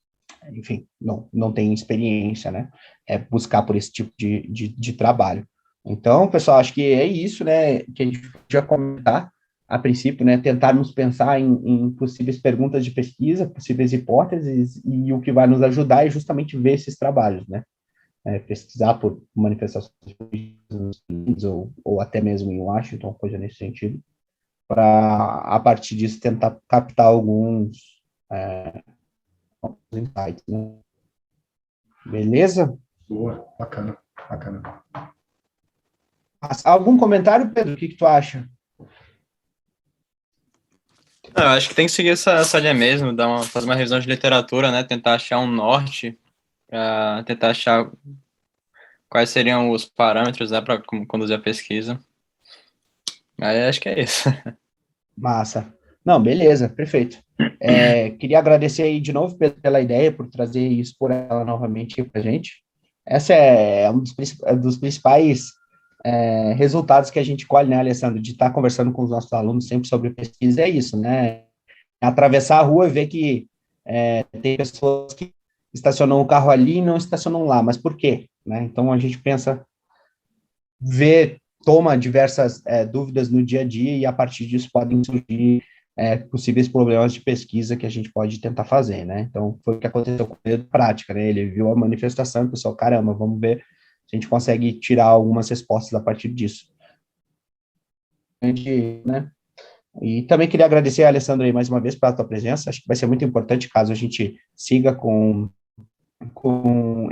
enfim, não tem experiência, né? É buscar por esse tipo de trabalho. Então, pessoal, acho que é isso, né? Que a gente podia comentar a princípio, né? Tentarmos pensar em possíveis perguntas de pesquisa, possíveis hipóteses, e o que vai nos ajudar é justamente ver esses trabalhos, né? Pesquisar por manifestações nos Estados Unidos ou até mesmo em Washington, coisa nesse sentido, para, a partir disso, tentar captar alguns insights, né? Beleza? Boa, bacana, bacana. Algum comentário, Pedro? O que tu acha? Eu acho que tem que seguir essa linha mesmo, fazer uma revisão de literatura, né? Tentar achar um norte, tentar achar quais seriam os parâmetros, né, para conduzir a pesquisa. Aí acho que é isso. Massa. Não, beleza, perfeito. Queria agradecer aí de novo pela ideia, por trazer e expor ela novamente para a gente. Essa é um dos principais resultados que a gente colhe, né, Alessandro, de estar conversando com os nossos alunos sempre sobre pesquisa, é isso, né? Atravessar a rua e ver que tem pessoas que estacionam o carro ali e não estacionam lá, mas por quê? Né? Então, a gente pensa, toma diversas dúvidas no dia a dia e, a partir disso, podem surgir possíveis problemas de pesquisa que a gente pode tentar fazer, né? Então, foi o que aconteceu com ele prática, né? Ele viu a manifestação e pensou, caramba, vamos ver se a gente consegue tirar algumas respostas a partir disso. Né? E também queria agradecer a Alessandra aí mais uma vez pela tua presença, acho que vai ser muito importante caso a gente siga com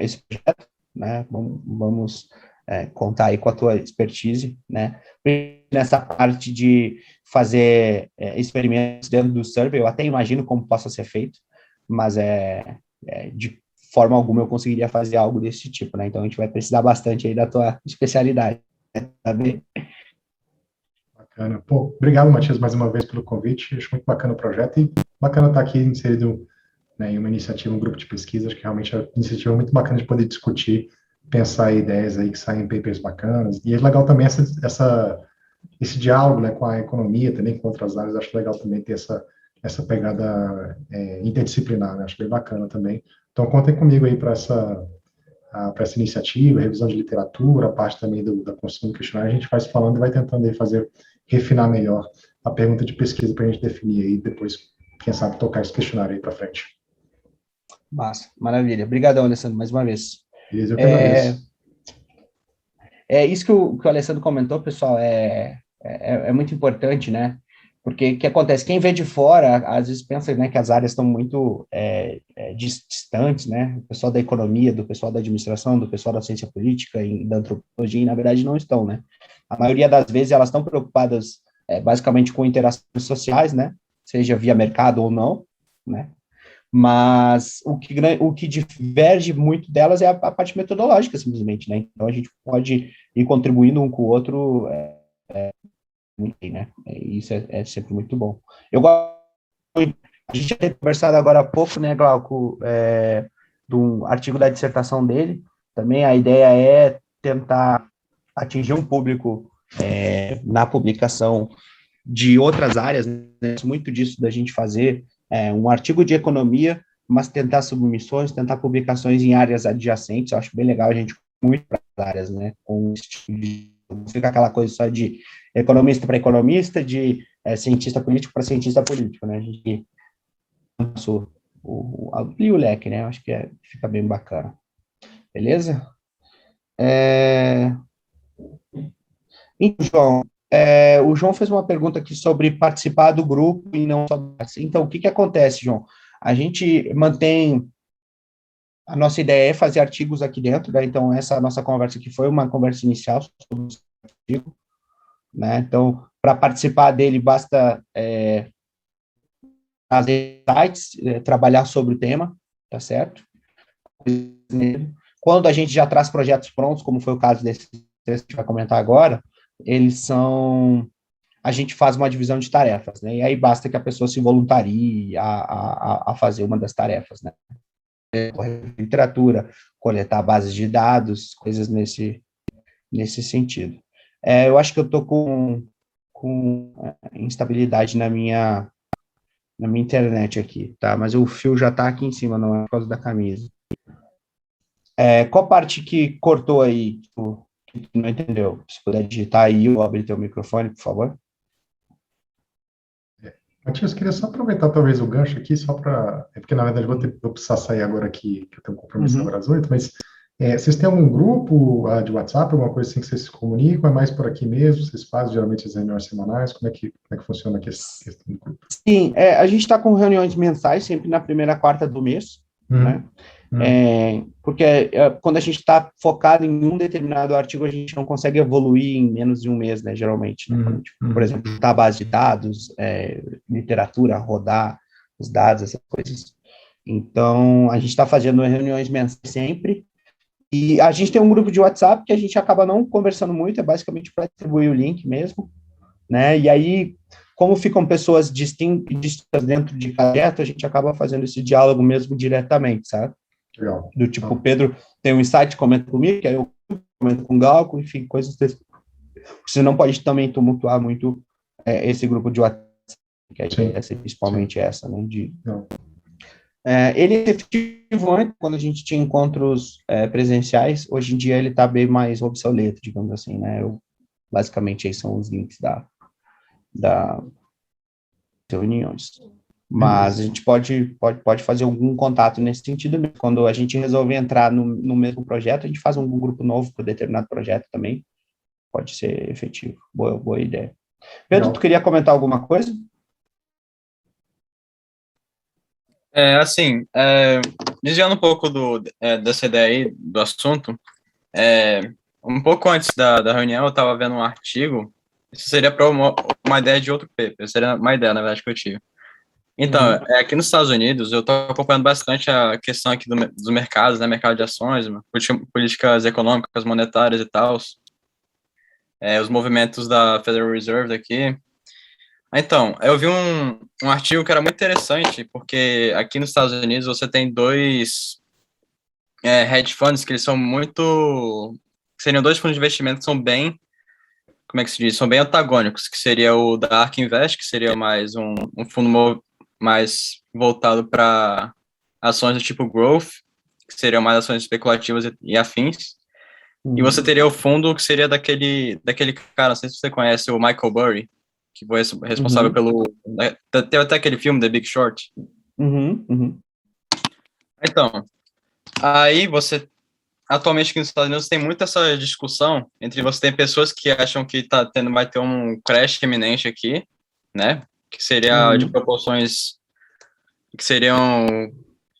esse projeto, né? Vamos contar aí com a tua expertise, né? Nessa parte de fazer experimentos dentro do server, eu até imagino como possa ser feito, mas de forma alguma eu conseguiria fazer algo desse tipo, né? Então a gente vai precisar bastante aí da tua especialidade, né? Tá bem? Bacana. Pô, obrigado, Matias, mais uma vez pelo convite. Acho muito bacana o projeto e bacana estar aqui inserido, né, em uma iniciativa, um grupo de pesquisa. Acho que realmente é uma iniciativa muito bacana de poder discutir, pensar ideias aí que saem em papers bacanas. E é legal também esse diálogo, né, com a economia, também com outras áreas. Acho legal também ter essa pegada interdisciplinar, né? Acho bem bacana também. Então, contem comigo aí para essa iniciativa, revisão de literatura, a parte também da construção do questionário. A gente vai se falando e vai tentando aí refinar melhor a pergunta de pesquisa para a gente definir aí depois, quem sabe, tocar esse questionário aí para frente. Massa, maravilha. Obrigadão, Alessandro, mais uma vez. Beleza, eu que agradeço. Isso que o Alessandro comentou, pessoal, é muito importante, né? Porque o que acontece? Quem vê de fora, às vezes pensa, né, que as áreas estão muito distantes, né? O pessoal da economia, do pessoal da administração, do pessoal da ciência política e da antropologia, e na verdade não estão, né? A maioria das vezes elas estão preocupadas basicamente com interações sociais, né? Seja via mercado ou não, né? Mas o que diverge muito delas é a parte metodológica, simplesmente, né? Então, a gente pode ir contribuindo um com o outro, muito bem, né? Isso é sempre muito bom. A gente já tinha conversado agora há pouco, né, Glauco, do artigo da dissertação dele. Também a ideia é tentar atingir um público na publicação de outras áreas, né? Muito disso da gente fazer um artigo de economia, mas tentar submissões, tentar publicações em áreas adjacentes. Eu acho bem legal a gente muito para as áreas, né? Com não fica aquela coisa só de economista para economista, de cientista político para cientista político, né? A gente amplia o leque, né? Eu acho que fica bem bacana. Beleza? Então, João, o João fez uma pergunta aqui sobre participar do grupo e não só. Então, o que que acontece, João? A gente mantém. A nossa ideia é fazer artigos aqui dentro, né? Então, essa nossa conversa aqui foi uma conversa inicial sobre o artigo, né? Então, para participar dele, basta fazer sites, trabalhar sobre o tema, tá certo? Quando a gente já traz projetos prontos, como foi o caso desse que a gente vai comentar agora, a gente faz uma divisão de tarefas, né? E aí basta que a pessoa se voluntarie a fazer uma das tarefas, né? Literatura, coletar bases de dados, coisas nesse sentido. Eu acho que eu estou com instabilidade na minha internet aqui, tá? Mas o fio já está aqui em cima, não é por causa da camisa. Qual parte que cortou aí, que tu não entendeu? Se puder digitar aí ou abrir teu microfone, por favor. Matias, queria só aproveitar talvez o gancho aqui, só para. Porque na verdade vou precisar sair agora aqui, que eu tenho um compromisso agora às 8, mas vocês têm algum grupo de WhatsApp, alguma coisa assim que vocês se comunicam? É mais por aqui mesmo? Vocês fazem geralmente as reuniões semanais? Como é que funciona a questão do grupo? Sim, a gente está com reuniões mensais, sempre na primeira quarta do mês, né? Porque quando a gente está focado em um determinado artigo, a gente não consegue evoluir em menos de um mês, né, geralmente. Né? Quando, tipo, por exemplo, juntar base de dados, literatura, rodar os dados, essas coisas. Então, a gente está fazendo reuniões mensais sempre, e a gente tem um grupo de WhatsApp que a gente acaba não conversando muito, é basicamente para distribuir o link mesmo, né? E aí, como ficam pessoas distintas dentro de cada projeto, a gente acaba fazendo esse diálogo mesmo diretamente, sabe? Legal. Do tipo, o Pedro tem um insight, comenta comigo, que aí eu comento com o Glauco, enfim, coisas desse. Você não pode também tumultuar muito esse grupo de WhatsApp, que é principalmente essa, né? Ele é efetivo antes, quando a gente tinha encontros presenciais, hoje em dia ele está bem mais obsoleto, digamos assim, né? Basicamente, aí são os links da reuniões. Mas a gente pode fazer algum contato nesse sentido mesmo. Quando a gente resolver entrar no mesmo projeto, a gente faz um grupo novo para determinado projeto também. Pode ser efetivo. Boa ideia. Pedro, tu queria comentar alguma coisa? Desviando um pouco dessa ideia aí, do assunto, um pouco antes da reunião, eu estava vendo um artigo, isso seria para uma ideia de outro paper, seria uma ideia, na verdade, que eu tive. Então, aqui nos Estados Unidos, eu estou acompanhando bastante a questão aqui dos mercados, né, mercado de ações, políticas econômicas, monetárias e tal, os movimentos da Federal Reserve daqui. Então, eu vi um artigo que era muito interessante, porque aqui nos Estados Unidos você tem dois hedge funds que eles são muito... seriam dois fundos de investimento que são bem... como é que se diz? São bem antagônicos, que seria o da ARK Invest, que seria mais um fundo mais voltado para ações do tipo growth, que seriam mais ações especulativas e afins. E você teria o fundo que seria daquele cara, não sei se você conhece, o Michael Burry, que foi responsável pelo... Tem até aquele filme, The Big Short. Então, aí você... Atualmente aqui nos Estados Unidos tem muito essa discussão entre você tem pessoas que acham que vai ter um crash iminente aqui, né? Que seria de proporções que seriam,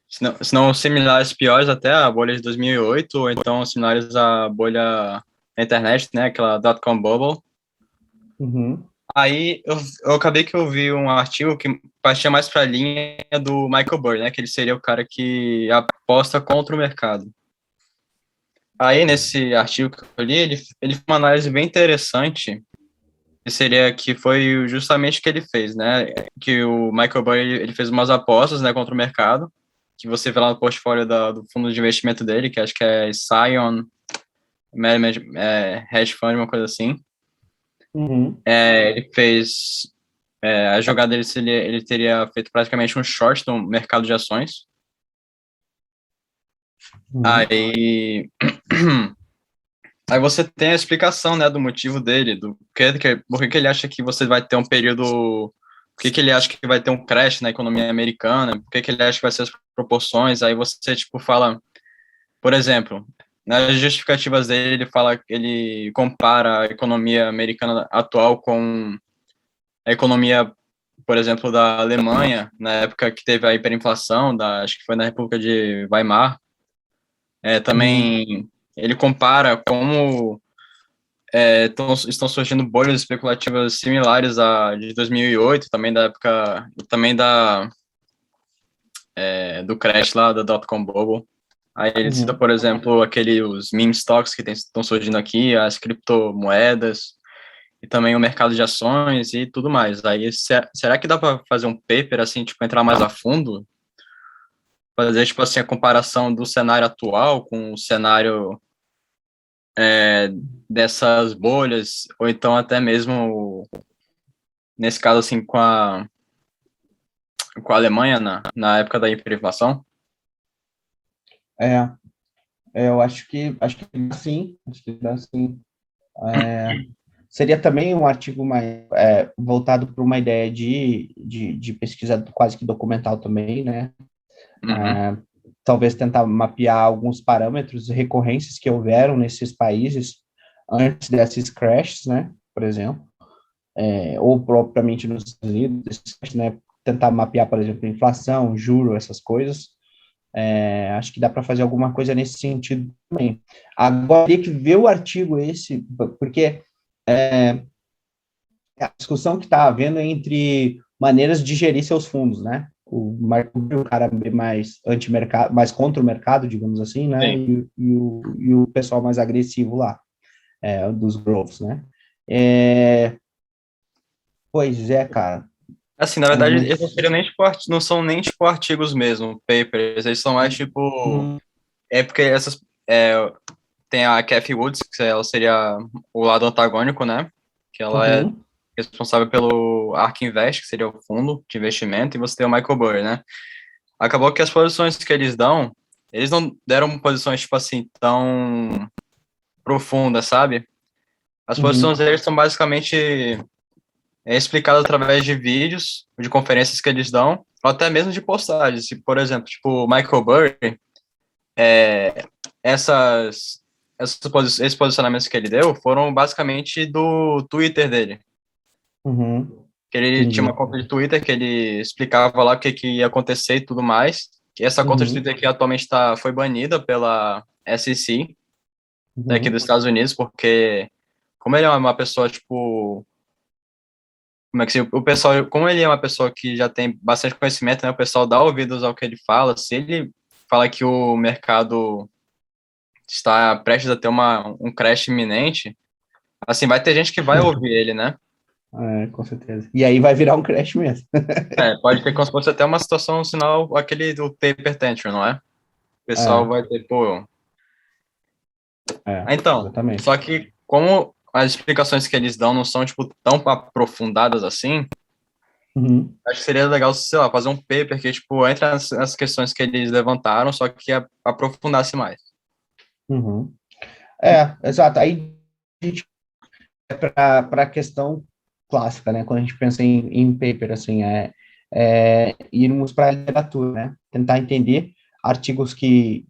se não similares, piores até a bolha de 2008, ou então similares à bolha da internet, né? Aquela dot-com bubble. Aí eu acabei que eu vi um artigo que partia mais para a linha do Michael Burry, né? Que ele seria o cara que aposta contra o mercado. Aí, nesse artigo que eu li, ele fez uma análise bem interessante, que foi justamente o que ele fez, né? Que o Michael Burry, ele fez umas apostas, né, contra o mercado, que você vê lá no portfólio do fundo de investimento dele, que acho que é Scion Hedge Fund, uma coisa assim. Ele fez... a jogada dele, ele teria feito praticamente um short no mercado de ações. Aí você tem a explicação, né, do motivo dele, por que ele acha que você vai ter um período, por que ele acha que vai ter um crash na economia americana, por que ele acha que vai ser as proporções, aí você, tipo, fala, por exemplo, nas justificativas dele, ele compara a economia americana atual com a economia, por exemplo, da Alemanha, na época que teve a hiperinflação, acho que foi na República de Weimar. Também ele compara como estão surgindo bolhas especulativas similares à de 2008, também da época, também do crash lá da dot-com bubble. Aí ele cita, por exemplo, os meme stocks que estão surgindo aqui, as criptomoedas, e também o mercado de ações e tudo mais. Aí, será que dá para fazer um paper, assim, tipo, entrar mais a fundo? Fazer, tipo assim, a comparação do cenário atual com o cenário dessas bolhas, ou então até mesmo, nesse caso, assim, com a Alemanha na época da hiperinflação? Eu acho que dá sim. Seria também um artigo mais voltado para uma ideia de pesquisa quase que documental também, né? Talvez tentar mapear alguns parâmetros e recorrências que houveram nesses países antes desses crashes, né? Por exemplo, ou propriamente nos Estados Unidos, né? Tentar mapear, por exemplo, inflação, juro, essas coisas, Acho que dá para fazer alguma coisa nesse sentido também. Agora, teria que ver o artigo esse, porque a discussão que está havendo é entre maneiras de gerir seus fundos, né? O Marco Rubio, o cara mais anti-mercado, mais contra o mercado, digamos assim, né? E o pessoal mais agressivo lá, dos growths, né? Pois é, cara. Assim, na verdade, eles não seriam nem tipo, não são nem tipo artigos mesmo, papers, eles são mais tipo. É porque essas. Tem a Cathie Woods, que ela seria o lado antagônico, né? Que ela é responsável pelo ARK Invest, que seria o fundo de investimento, e você tem o Michael Burry, né? Acabou que as posições que eles dão, eles não deram posições, tipo assim, tão profundas, sabe? As posições deles são basicamente explicadas através de vídeos, de conferências que eles dão, ou até mesmo de postagens. Por exemplo, tipo, o Michael Burry, esses posicionamentos que ele deu foram basicamente do Twitter dele. Que ele tinha uma conta de Twitter que ele explicava lá o que ia acontecer e tudo mais. Que essa conta de Twitter que atualmente foi banida pela SEC daqui dos Estados Unidos, porque como ele é uma pessoa, tipo, o pessoal, como ele é uma pessoa que já tem bastante conhecimento, né, o pessoal dá ouvidos ao que ele fala. Se ele fala que o mercado está prestes a ter um crash iminente, assim, vai ter gente que vai ouvir ele, né? Com certeza. E aí vai virar um crash mesmo. Pode ter como se fosse até uma situação, um sinal, aquele do Taper Tantrum, não é? O pessoal vai ter, pô... Então, exatamente. só que como as explicações que eles dão não são, tipo, tão aprofundadas assim, acho que seria legal, sei lá, fazer um paper que, tipo, entre as questões que eles levantaram, só que aprofundasse mais. Exato. Aí a gente para a questão clássica, né? Quando a gente pensa em paper, assim, irmos para a literatura, né? Tentar entender artigos que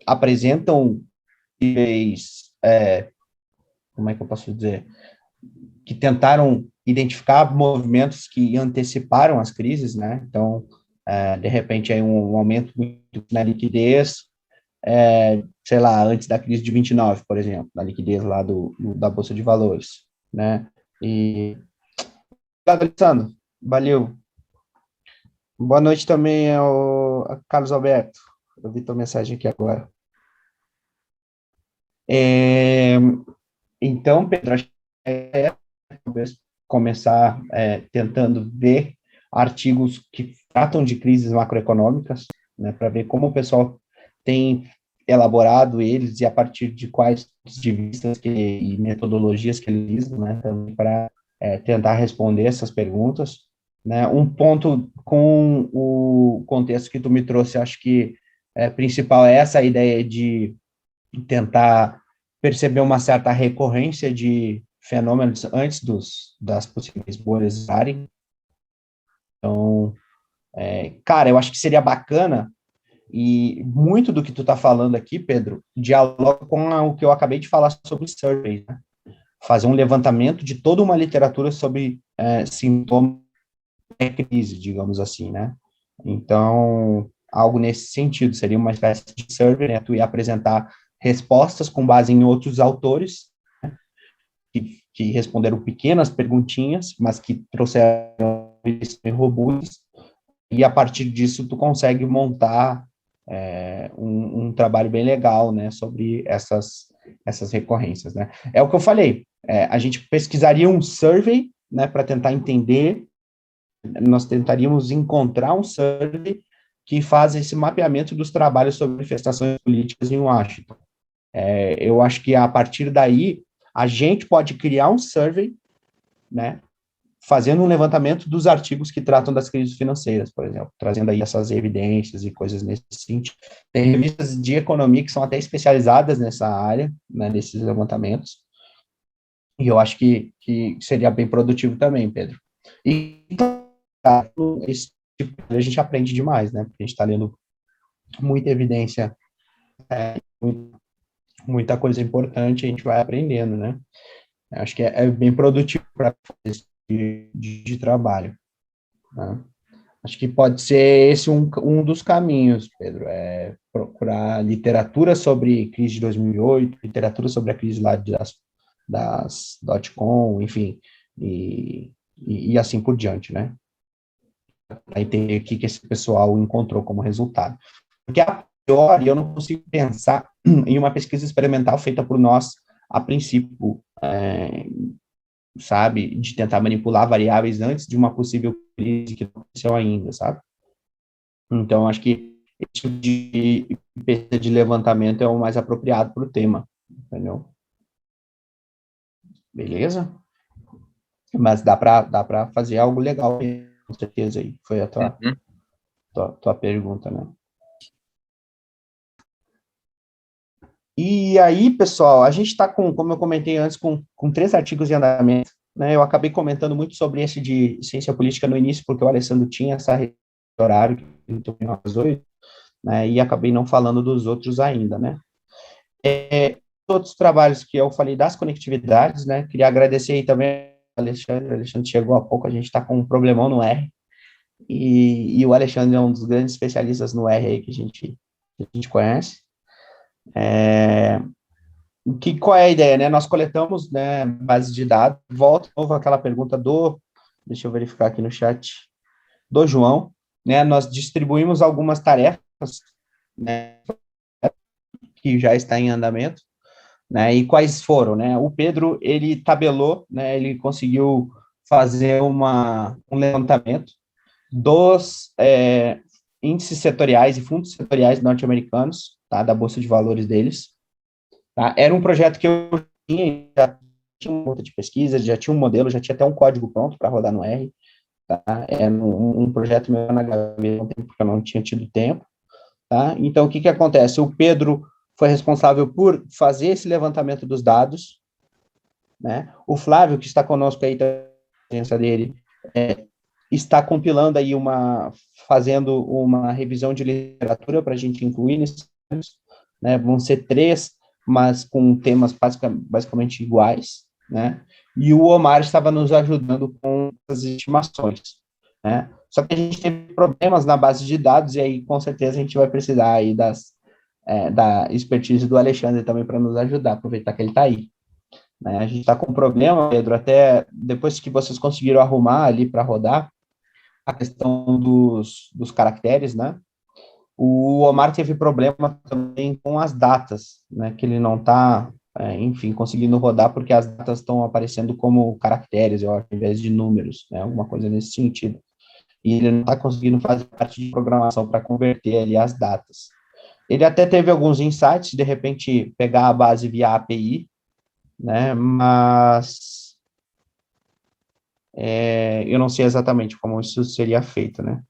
apresentam níveis, como é que eu posso dizer? Que tentaram identificar movimentos que anteciparam as crises, né? Então, de repente, aí um aumento muito na liquidez, sei lá, antes da crise de 29, por exemplo, na liquidez lá da Bolsa de Valores, né? E, obrigado, Alessandro, valeu. Boa noite também ao Carlos Alberto, eu vi tua mensagem aqui agora. Então, Pedro, acho que talvez começar tentando ver artigos que tratam de crises macroeconômicas, né, para ver como o pessoal tem elaborado eles e a partir de quais pontos de vista e metodologias que eles usam, né, também para tentar responder essas perguntas. Né. Um ponto com o contexto que tu me trouxe, acho que principal é essa ideia de tentar perceber uma certa recorrência de fenômenos antes das possíveis bolhas estarem. Então, cara, eu acho que seria bacana, e muito do que tu está falando aqui, Pedro, dialoga com o que eu acabei de falar sobre surveys, né? Fazer um levantamento de toda uma literatura sobre sintomas de crise, digamos assim, né? Então, algo nesse sentido, seria uma espécie de survey, né? Tu ia apresentar respostas com base em outros autores, né, que responderam pequenas perguntinhas, mas que trouxeram robustas, e a partir disso tu consegue montar um trabalho bem legal, né, sobre essas recorrências, né. É o que eu falei, a gente pesquisaria um survey, né, para tentar entender, nós tentaríamos encontrar um survey que faz esse mapeamento dos trabalhos sobre manifestações políticas em Washington. Eu acho que a partir daí a gente pode criar um survey, né, fazendo um levantamento dos artigos que tratam das crises financeiras, por exemplo, trazendo aí essas evidências e coisas nesse sentido. Tem revistas de economia que são até especializadas nessa área, né, nesses levantamentos, e eu acho que seria bem produtivo também, Pedro. E esse tipo, a gente aprende demais, né, porque a gente está lendo muita evidência, muita coisa importante, a gente vai aprendendo, né. Acho que é bem produtivo para fazer esse de trabalho. Né? Acho que pode ser esse um dos caminhos, Pedro, é procurar literatura sobre crise de 2008, literatura sobre a crise lá das dot-com, enfim, e assim por diante, né? Para entender o que esse pessoal encontrou como resultado. Porque a priori eu não consigo pensar em uma pesquisa experimental feita por nós a princípio, sabe, de tentar manipular variáveis antes de uma possível crise que não aconteceu ainda, sabe? Então, acho que esse tipo de pesquisa de levantamento é o mais apropriado para o tema, entendeu? Beleza? Mas dá para fazer algo legal, com certeza, aí. Foi a tua pergunta, né? E aí, pessoal, a gente está como eu comentei antes, com 3 artigos em andamento, né? Eu acabei comentando muito sobre esse de ciência política no início, porque o Alessandro tinha esse horário, que ele terminou às 8, né? E acabei não falando dos outros ainda, né? Outros trabalhos que eu falei das conectividades, né? Queria agradecer aí também ao Alexandre. O Alexandre chegou há pouco, a gente está com um problemão no R, e o Alexandre é um dos grandes especialistas no R aí que a gente conhece. Qual é a ideia, né? Nós coletamos, né, base de dados, volta de novo aquela pergunta deixa eu verificar aqui no chat, do João, né? Nós distribuímos algumas tarefas, né, que já está em andamento, né? E quais foram, né? O Pedro, ele tabelou, né? Ele conseguiu fazer um levantamento dos índices setoriais e fundos setoriais norte-americanos, tá? Da Bolsa de Valores deles. Tá? Era um projeto que eu já tinha uma conta de pesquisa, já tinha um modelo, já tinha até um código pronto para rodar no R. Tá? Era um projeto meu na gaveta, porque eu não tinha tido tempo. Tá? Então, o que acontece? O Pedro foi responsável por fazer esse levantamento dos dados, né? O Flávio, que está conosco aí, a presença dele, está compilando aí fazendo uma revisão de literatura para a gente incluir nesses, né? Vão ser 3, mas com temas basicamente iguais, né? E o Omar estava nos ajudando com as estimações, né? Só que a gente teve problemas na base de dados, e aí com certeza a gente vai precisar aí da expertise do Alexandre também para nos ajudar, aproveitar que ele está aí. Né? A gente está com um problema, Pedro, até depois que vocês conseguiram arrumar ali para rodar a questão dos caracteres, né? O Omar teve problema também com as datas, né? Que ele não está, enfim, conseguindo rodar porque as datas estão aparecendo como caracteres, eu acho, ao invés de números, né? Alguma coisa nesse sentido. E ele não está conseguindo fazer parte de programação para converter ali as datas. Ele até teve alguns insights, de repente pegar a base via API, né? Mas eu não sei exatamente como isso seria feito, né?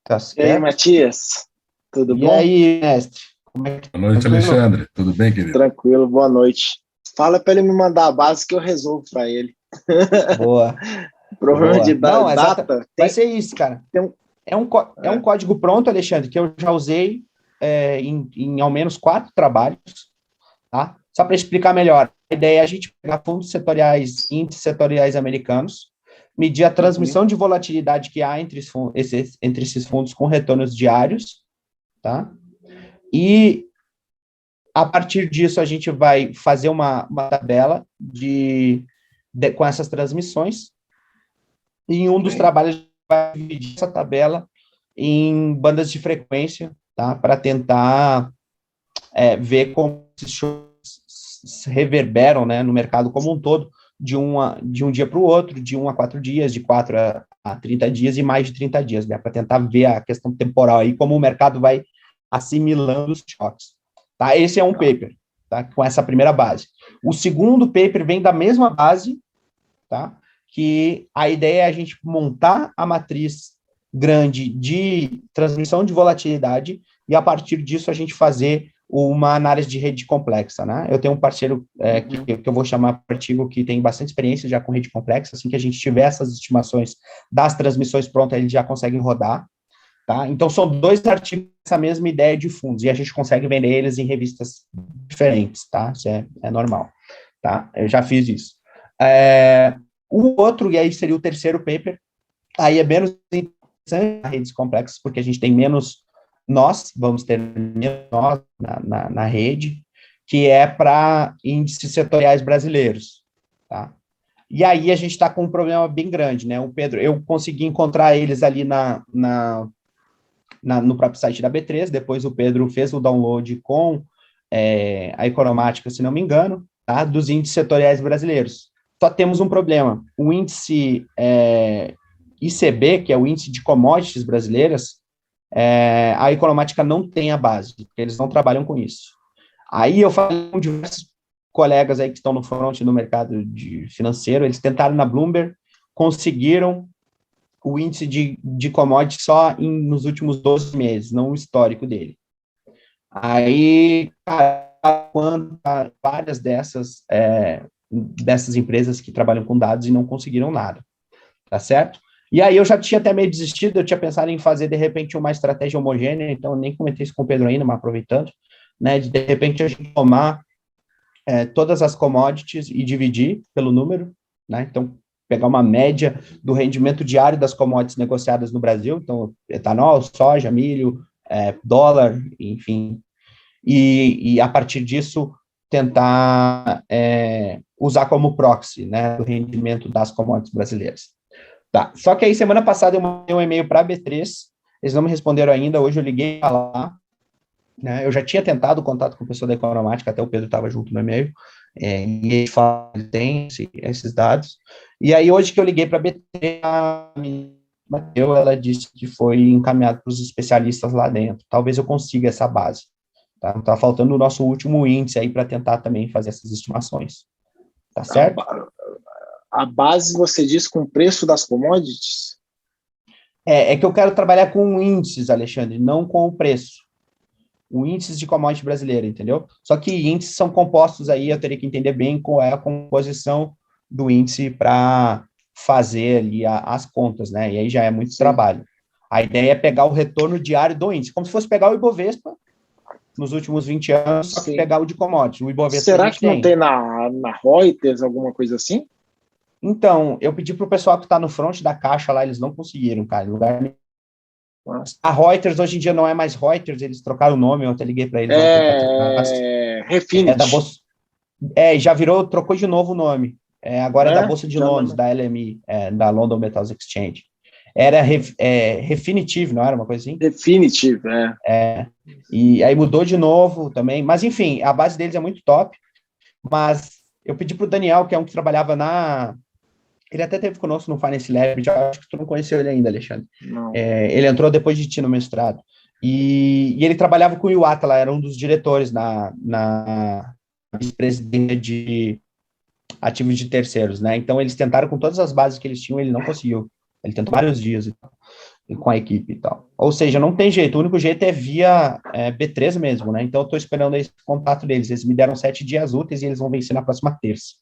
Tá certo? E aí, Matias? Tudo bom? E aí, mestre? Como é que Boa noite, Alexandre. Tudo bem, querido? Tranquilo, boa noite. Fala para ele me mandar a base que eu resolvo para ele. Boa. Problema Boa. de Não, data. Vai ser isso, cara. É um código pronto, Alexandre, que eu já usei em ao menos 4 trabalhos, tá? Só para explicar melhor, a ideia é a gente pegar fundos setoriais, índices setoriais americanos, medir a transmissão de volatilidade que há entre esses fundos com retornos diários, tá? E, a partir disso, a gente vai fazer uma tabela com essas transmissões, e em um dos trabalhos, a gente vai dividir essa tabela em bandas de frequência, tá? Para tentar ver como esses shows se reverberam, né, no mercado como um todo, de um dia para o outro, de 1 a 4 dias, de 4 a 30 dias e mais de 30 dias, né, para tentar ver a questão temporal aí, como o mercado vai assimilando os choques. Tá? Esse é um paper, tá, com essa primeira base. O segundo paper vem da mesma base, tá, que a ideia é a gente montar a matriz grande de transmissão de volatilidade e, a partir disso, a gente fazer uma análise de rede complexa, né? Eu tenho um parceiro que eu vou chamar para artigo que tem bastante experiência já com rede complexa, assim que a gente tiver essas estimações das transmissões prontas, eles já conseguem rodar, tá? Então, são 2 artigos com essa mesma ideia de fundos, e a gente consegue vender eles em revistas diferentes, tá? Isso é normal, tá? Eu já fiz isso. O outro, e aí seria o terceiro paper, Aí é menos interessante as redes complexas, porque a gente tem menos nós, vamos ter menos nós na rede, que é para índices setoriais brasileiros, tá? E aí a gente está com um problema bem grande, né? O Pedro, eu consegui encontrar eles ali no próprio site da B3, depois o Pedro fez o download com a Economática, se não me engano, tá? Dos índices setoriais brasileiros. Só temos um problema. O índice ICB, que é o índice de commodities brasileiras, a Economática não tem a base, porque eles não trabalham com isso. Aí eu falei com diversos colegas aí que estão no front do mercado financeiro, eles tentaram na Bloomberg, conseguiram o índice de commodities só nos últimos 12 meses, não o histórico dele. Aí, várias dessas empresas que trabalham com dados e não conseguiram nada, tá certo? E aí eu já tinha até meio desistido, eu tinha pensado em fazer, de repente, uma estratégia homogênea, então eu nem comentei isso com o Pedro ainda, mas aproveitando, né, de repente a gente tomar todas as commodities e dividir pelo número, né, então pegar uma média do rendimento diário das commodities negociadas no Brasil, então etanol, soja, milho, dólar, enfim, e a partir disso tentar usar como proxy, né, o rendimento das commodities brasileiras. Tá. Só que aí semana passada eu mandei um e-mail para a B3, eles não me responderam ainda, hoje eu liguei lá, né, eu já tinha tentado contato com o pessoal da Economática, até o Pedro estava junto no e-mail, e ele fala que tem esses dados, e aí hoje que eu liguei para a B3, a Mateu, ela disse que foi encaminhado para os especialistas lá dentro, talvez eu consiga essa base, tá? Tá faltando o nosso último índice aí para tentar também fazer essas estimações, tá certo? A base, você diz, com o preço das commodities? É que eu quero trabalhar com índices, Alexandre, não com o preço. O índice de commodity brasileira, entendeu? Só que índices são compostos aí, eu teria que entender bem qual é a composição do índice para fazer ali as contas, né? E aí já é muito trabalho. A ideia é pegar o retorno diário do índice, como se fosse pegar o Ibovespa nos últimos 20 anos, só que pegar o de commodity. O Ibovespa será que não tem na Reuters alguma coisa assim? Então, eu pedi para o pessoal que está no front da caixa lá, eles não conseguiram, cara, em lugar nenhum. A Reuters, hoje em dia, não é mais Reuters, eles trocaram o nome, eu até liguei para eles. Refinit. Já virou, trocou de novo o nome. Agora é da Bolsa de Londres, da LME, da London Metals Exchange. Era Refinitiv, não era uma coisa assim? Refinitiv, E aí mudou de novo também, mas enfim, a base deles é muito top, mas eu pedi para o Daniel, que é um que trabalhava ele até esteve conosco no Finance Lab, já acho que tu não conheceu ele ainda, Alexandre. Ele entrou depois de ti no mestrado. E ele trabalhava com o Iwata lá, era um dos diretores na vice-presidência de ativos de terceiros, né? Então, eles tentaram com todas as bases que eles tinham, ele não conseguiu. Ele tentou vários dias com a equipe e tal. Ou seja, não tem jeito, o único jeito é via B3 mesmo, né? Então, eu estou esperando esse contato deles. Eles me deram 7 dias úteis e eles vão vencer na próxima terça.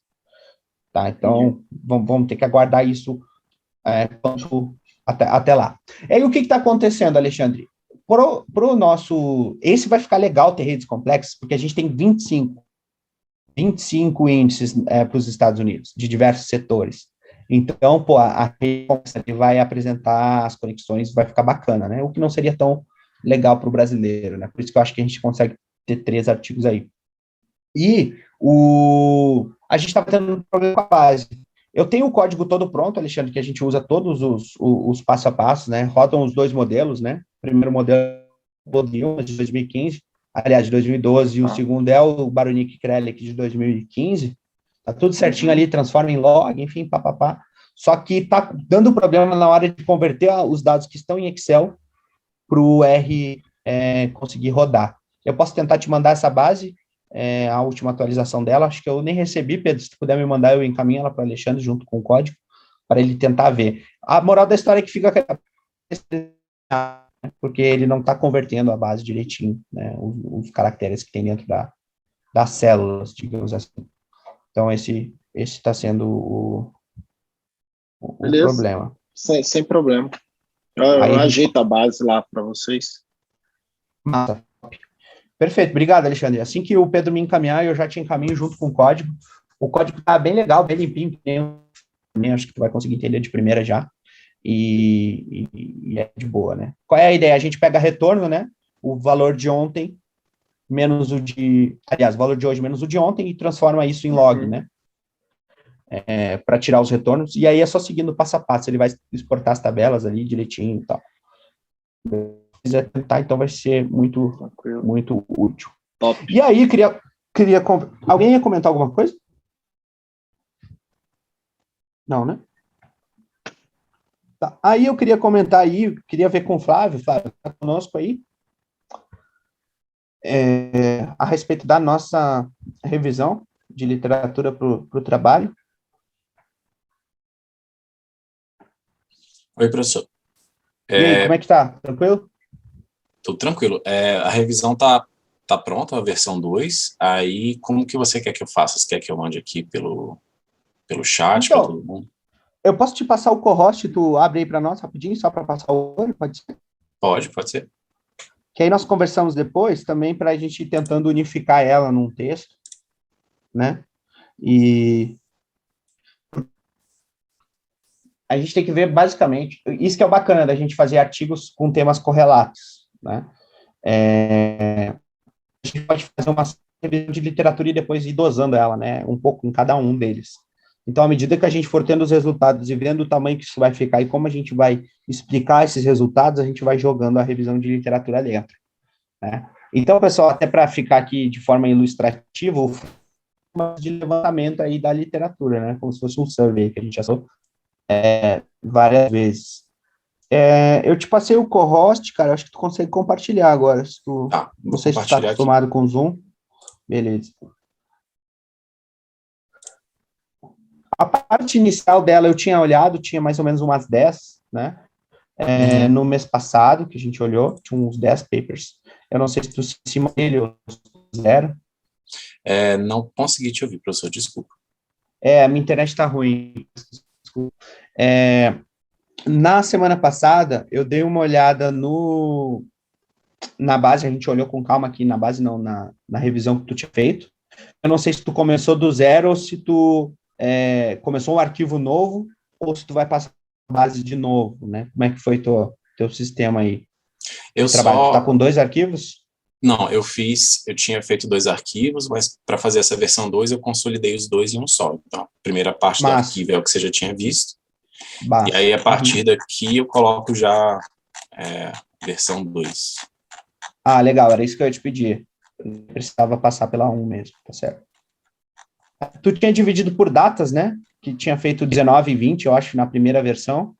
Tá? Então, vamos ter que aguardar isso até lá. E aí, o que está acontecendo, Alexandre? Pro nosso... Esse vai ficar legal ter redes complexas, porque a gente tem 25 índices para os Estados Unidos, de diversos setores. Então, a rede vai apresentar as conexões, vai ficar bacana, né? O que não seria tão legal para o brasileiro, né? Por isso que eu acho que a gente consegue ter 3 artigos aí. E a gente estava tendo um problema com a base. Eu tenho o código todo pronto, Alexandre, que a gente usa todos os passo a passo, né? Rodam os 2 modelos, né? O primeiro modelo é de 2015, aliás, de 2012, e o segundo é o Baronic-Krelek de 2015. Tá tudo certinho ali, transforma em log, enfim, papapá. Só que tá dando problema na hora de converter os dados que estão em Excel para o R conseguir rodar. Eu posso tentar te mandar essa base, a última atualização dela, acho que eu nem recebi, Pedro, se tu puder me mandar, eu encaminho ela para o Alexandre junto com o código, para ele tentar ver. A moral da história é que fica porque ele não está convertendo a base direitinho, né, os caracteres que tem dentro das células, digamos assim. Então, esse está sendo o problema. Sem problema. Eu ajeito a base lá para vocês. Massa. Perfeito, obrigado, Alexandre. Assim que o Pedro me encaminhar, eu já te encaminho junto com o código. O código está bem legal, bem limpinho, acho que tu vai conseguir entender de primeira já. e é de boa, né? Qual é a ideia? A gente pega retorno, né? O valor de ontem menos o de... Aliás, o valor de hoje menos o de ontem e transforma isso em log, né? Para tirar os retornos. E aí é só seguindo o passo a passo. Ele vai exportar as tabelas ali direitinho e tal. Se quiser tentar, então vai ser muito útil. Top. E aí, alguém ia comentar alguma coisa? Não, né? Tá. Aí eu queria comentar aí, queria ver com o Flávio, tá conosco aí, a respeito da nossa revisão de literatura para o trabalho. Oi, professor. E aí, como é que tá? Tranquilo? Tudo tranquilo. A revisão tá pronta, a versão 2. Aí, como que você quer que eu faça? Você quer que eu mande aqui pelo chat para todo mundo? Eu posso te passar o co-host, tu abre aí para nós rapidinho, só para passar o olho, pode ser? Pode ser. Que aí nós conversamos depois também para a gente ir tentando unificar ela num texto, né? E a gente tem que ver basicamente, isso que é o bacana da gente fazer artigos com temas correlatos, né? A gente pode fazer uma revisão de literatura e depois ir dosando ela, né? Um pouco em cada um deles. Então, à medida que a gente for tendo os resultados e vendo o tamanho que isso vai ficar e como a gente vai explicar esses resultados, a gente vai jogando a revisão de literatura dentro, né? Então, pessoal, até para ficar aqui de forma ilustrativa, de levantamento aí da literatura, né? Como se fosse um survey que a gente já falou várias vezes. Eu te passei o co-host, cara, acho que tu consegue compartilhar agora, se tu, não sei se tu está acostumado com o Zoom. Beleza. A parte inicial dela eu tinha olhado, tinha mais ou menos umas 10, né? No mês passado, que a gente olhou, tinha uns 10 papers. Eu não sei se tu se cima dele ou zero. Não consegui te ouvir, professor, desculpa. A minha internet está ruim. Desculpa. Na semana passada, eu dei uma olhada na base, a gente olhou com calma aqui, na base não, na revisão que tu tinha feito. Eu não sei se tu começou do zero ou se tu começou um arquivo novo ou se tu vai passar a base de novo, né? Como é que foi teu sistema aí? Tu tá com 2 arquivos? Não, eu tinha feito 2 arquivos, mas para fazer essa versão 2, eu consolidei os 2 em um só. Então, a primeira parte do arquivo é o que você já tinha visto. E aí, a partir daqui, eu coloco já versão 2. Ah, legal, era isso que eu ia te pedir. Eu precisava passar pela 1 mesmo, tá certo. Tu tinha dividido por datas, né? Que tinha feito 19 e 20, eu acho, na primeira versão.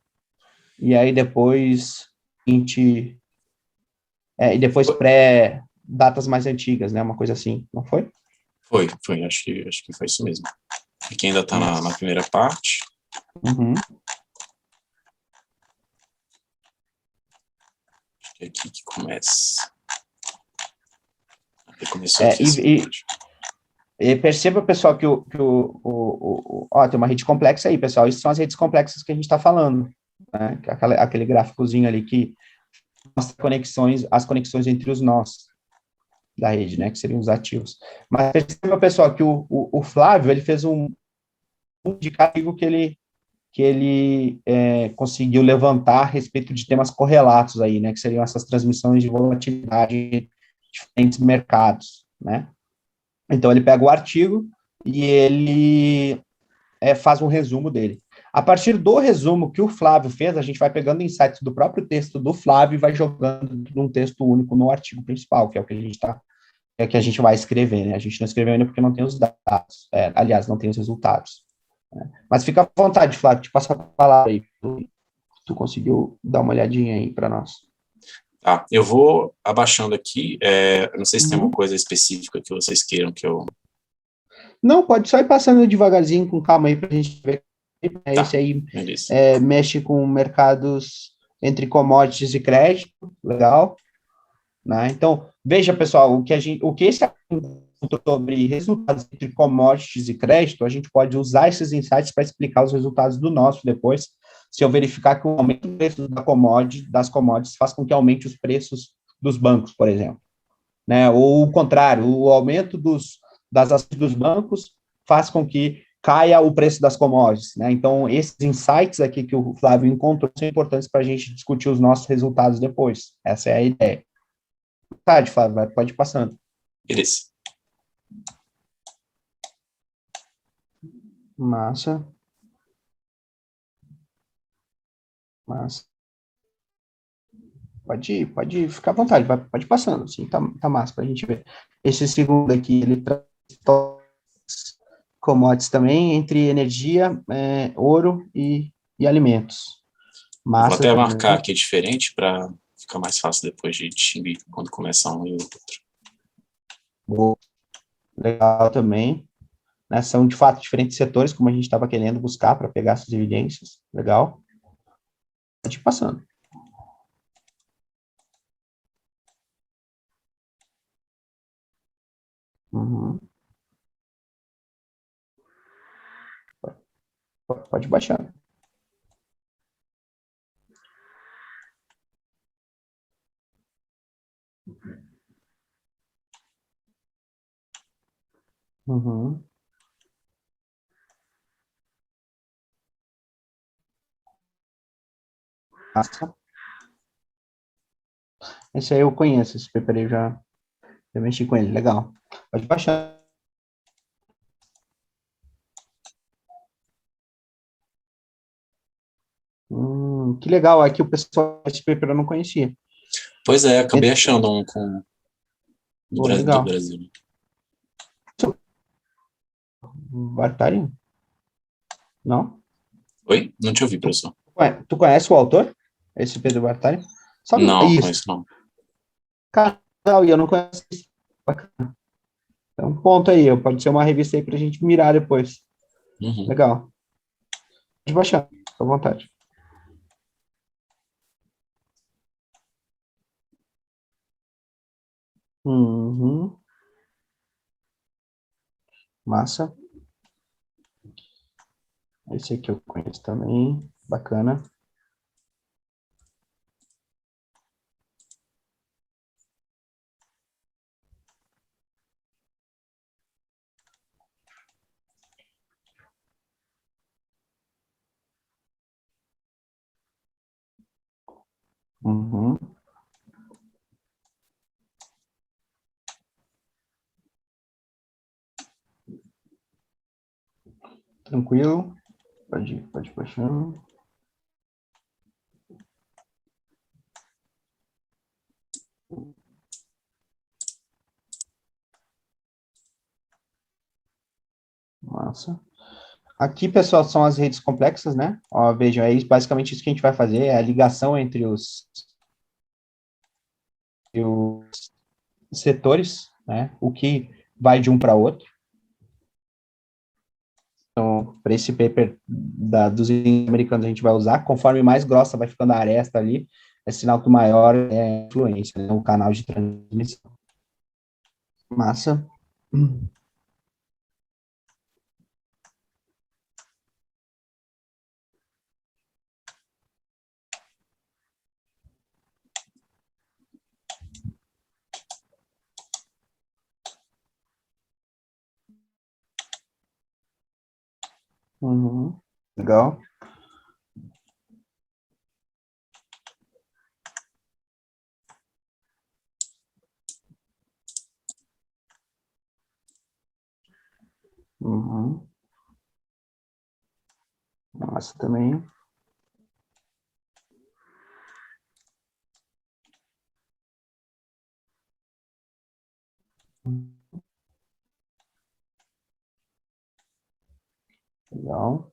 E aí depois 20... e depois datas mais antigas, né? Uma coisa assim, não foi? Foi. Acho que foi isso mesmo. Aqui ainda está na primeira parte. Uhum. Acho que é aqui que começa. Aqui começou aqui. E perceba, pessoal, que tem uma rede complexa aí, pessoal. Isso são as redes complexas que a gente está falando, né? Aquele gráficozinho ali que mostra as conexões entre os nós da rede, né? Que seriam os ativos. Mas perceba, pessoal, que o Flávio, ele fez um indicativo que ele conseguiu levantar a respeito de temas correlatos aí, né? Que seriam essas transmissões de volatilidade em diferentes mercados, né? Então, ele pega o artigo e ele faz um resumo dele. A partir do resumo que o Flávio fez, a gente vai pegando insights do próprio texto do Flávio e vai jogando num texto único no artigo principal, que é o que a gente vai escrever, né? A gente não escreveu ainda porque não tem os dados. Aliás, não tem os resultados. Né? Mas fica à vontade, Flávio, te passo a palavra aí. Tu conseguiu dar uma olhadinha aí para nós. Tá, eu vou abaixando aqui. Eu não sei se tem uma coisa específica que vocês queiram que eu... Não, pode só ir passando devagarzinho, com calma aí, para a gente ver. Esse aí mexe com mercados entre commodities e crédito, legal. Né? Então, veja, pessoal, o que esse assunto sobre resultados entre commodities e crédito, a gente pode usar esses insights para explicar os resultados do nosso depois, se eu verificar que o aumento do preço das commodities faz com que aumente os preços dos bancos, por exemplo. Né? Ou o contrário, o aumento das ações dos bancos faz com que caia o preço das commodities, né? Então, esses insights aqui que o Flávio encontrou são importantes para a gente discutir os nossos resultados depois. Essa é a ideia. Tá, Flávio, pode ir passando. Beleza. Massa. Massa. Pode ficar à vontade, pode ir passando, assim, tá massa para a gente ver. Esse segundo aqui, ele traz commodities também, entre energia, ouro e alimentos. Massa. Vou até também. marcar aqui diferente para ficar mais fácil depois de distinguir quando começa um e o outro. Boa. Legal também. Né, são, de fato, diferentes setores, como a gente estava querendo buscar para pegar essas evidências. Legal. Pode ir passando. Uhum. Pode baixar. Uhum. Massa. Esse aí eu conheço, esse paper aí eu já mexi com ele, legal. Pode baixar. Que legal, aqui o pessoal, esse paper eu não conhecia. Pois é, acabei achando um com do Brasil. Bartari? Não? Oi? Não te ouvi, professor. Tu conhece o autor? Esse Pedro Bartari? Não, conheço não. Cara, e eu não conheço. Bacana. Então, ponto aí, pode ser uma revista aí pra gente mirar depois. Uhum. Legal. Pode baixar, fica à vontade. Uhum. Massa. Esse aqui eu conheço também. Bacana. Uhum. Tranquilo. Pode baixar. Massa. Aqui, pessoal, são as redes complexas, né? Ó, vejam, é basicamente isso que a gente vai fazer, é a ligação entre os setores, né? O que vai de um para outro. Então, para esse paper dos americanos a gente vai usar, conforme mais grossa vai ficando a aresta ali, é sinal que o maior é a influência, né? O canal de transmissão. Massa. Uhum. Legal. Uhum. Massa também. Legal.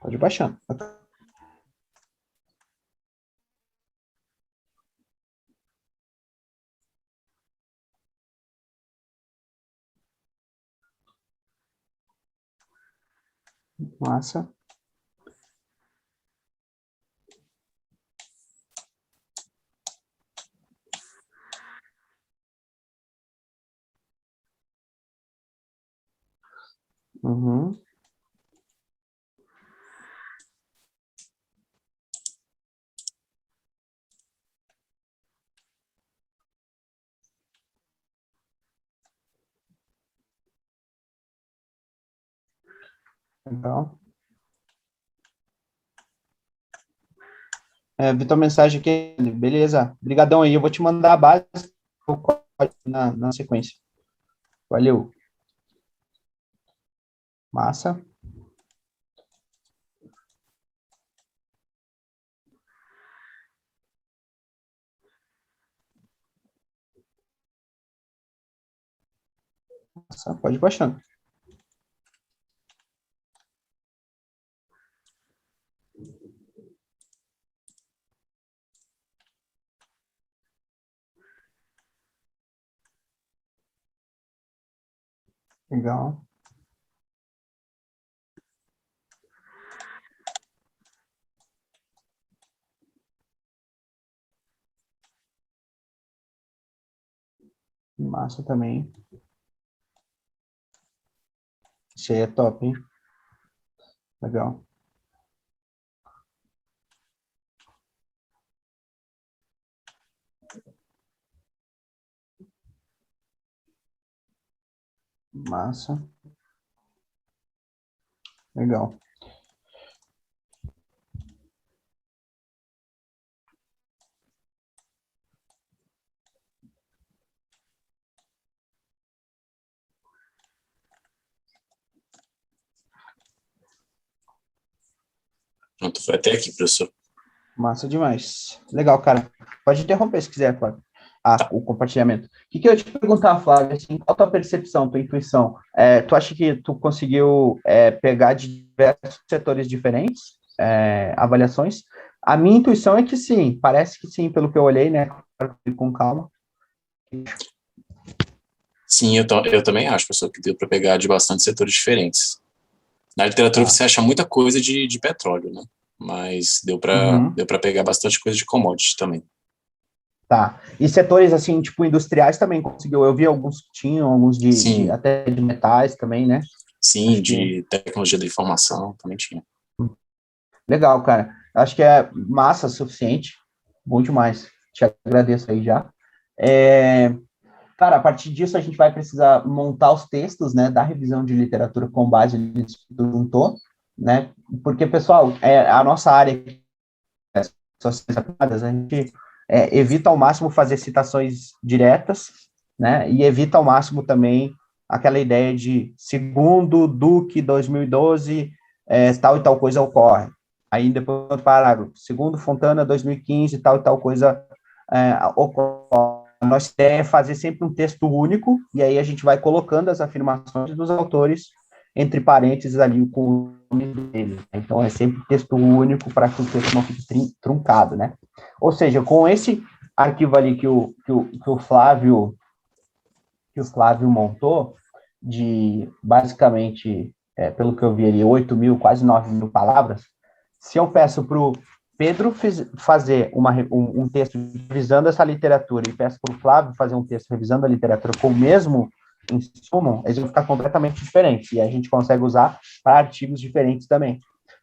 Pode ir baixando. Massa. Uhum. Legal. Vitor, mensagem aqui, beleza, brigadão aí, eu vou te mandar a base na sequência. Valeu. Massa. Massa, pode ir baixando. Legal. Massa também. Isso aí é top, hein? Legal. Massa. Legal. Pronto, foi até aqui, professor. Massa demais. Legal, cara. Pode interromper se quiser, Flávio. O compartilhamento. O que eu ia te perguntar, Flávio, assim, qual a tua percepção, tua intuição? Tu acha que tu conseguiu pegar de diversos setores diferentes, avaliações? A minha intuição é que sim, parece que sim, pelo que eu olhei, né, com calma. Sim, eu também acho, professor, que deu para pegar de bastante setores diferentes. Na literatura você acha muita coisa de petróleo, né? Mas deu para pegar bastante coisa de commodity também. Tá. E setores, assim, tipo, industriais também conseguiu. Eu vi alguns que tinham, alguns até de metais também, né? Sim, de tecnologia da informação também tinha. Legal, cara. Acho que é massa suficiente. Bom demais. Te agradeço aí já. Cara, a partir disso a gente vai precisar montar os textos, né, da revisão de literatura com base nisso que tu juntou, né? Porque, pessoal, a nossa área, a gente evita ao máximo fazer citações diretas, né? E evita ao máximo também aquela ideia de segundo Duque 2012, tal e tal coisa ocorre. Aí depois do parágrafo, segundo Fontana 2015, tal e tal coisa ocorre. A nossa ideia é fazer sempre um texto único, e aí a gente vai colocando as afirmações dos autores entre parênteses ali com o nome deles. Então é sempre texto único para que o texto não fique truncado, né? Ou seja, com esse arquivo ali que o Flávio montou, de basicamente, pelo que eu vi ali, 8.000, quase 9.000 palavras, se eu peço para o Pedro fazer um texto revisando essa literatura e peço para o Flávio fazer um texto revisando a literatura com o mesmo insumo, eles vão ficar completamente diferentes, e a gente consegue usar para artigos diferentes também,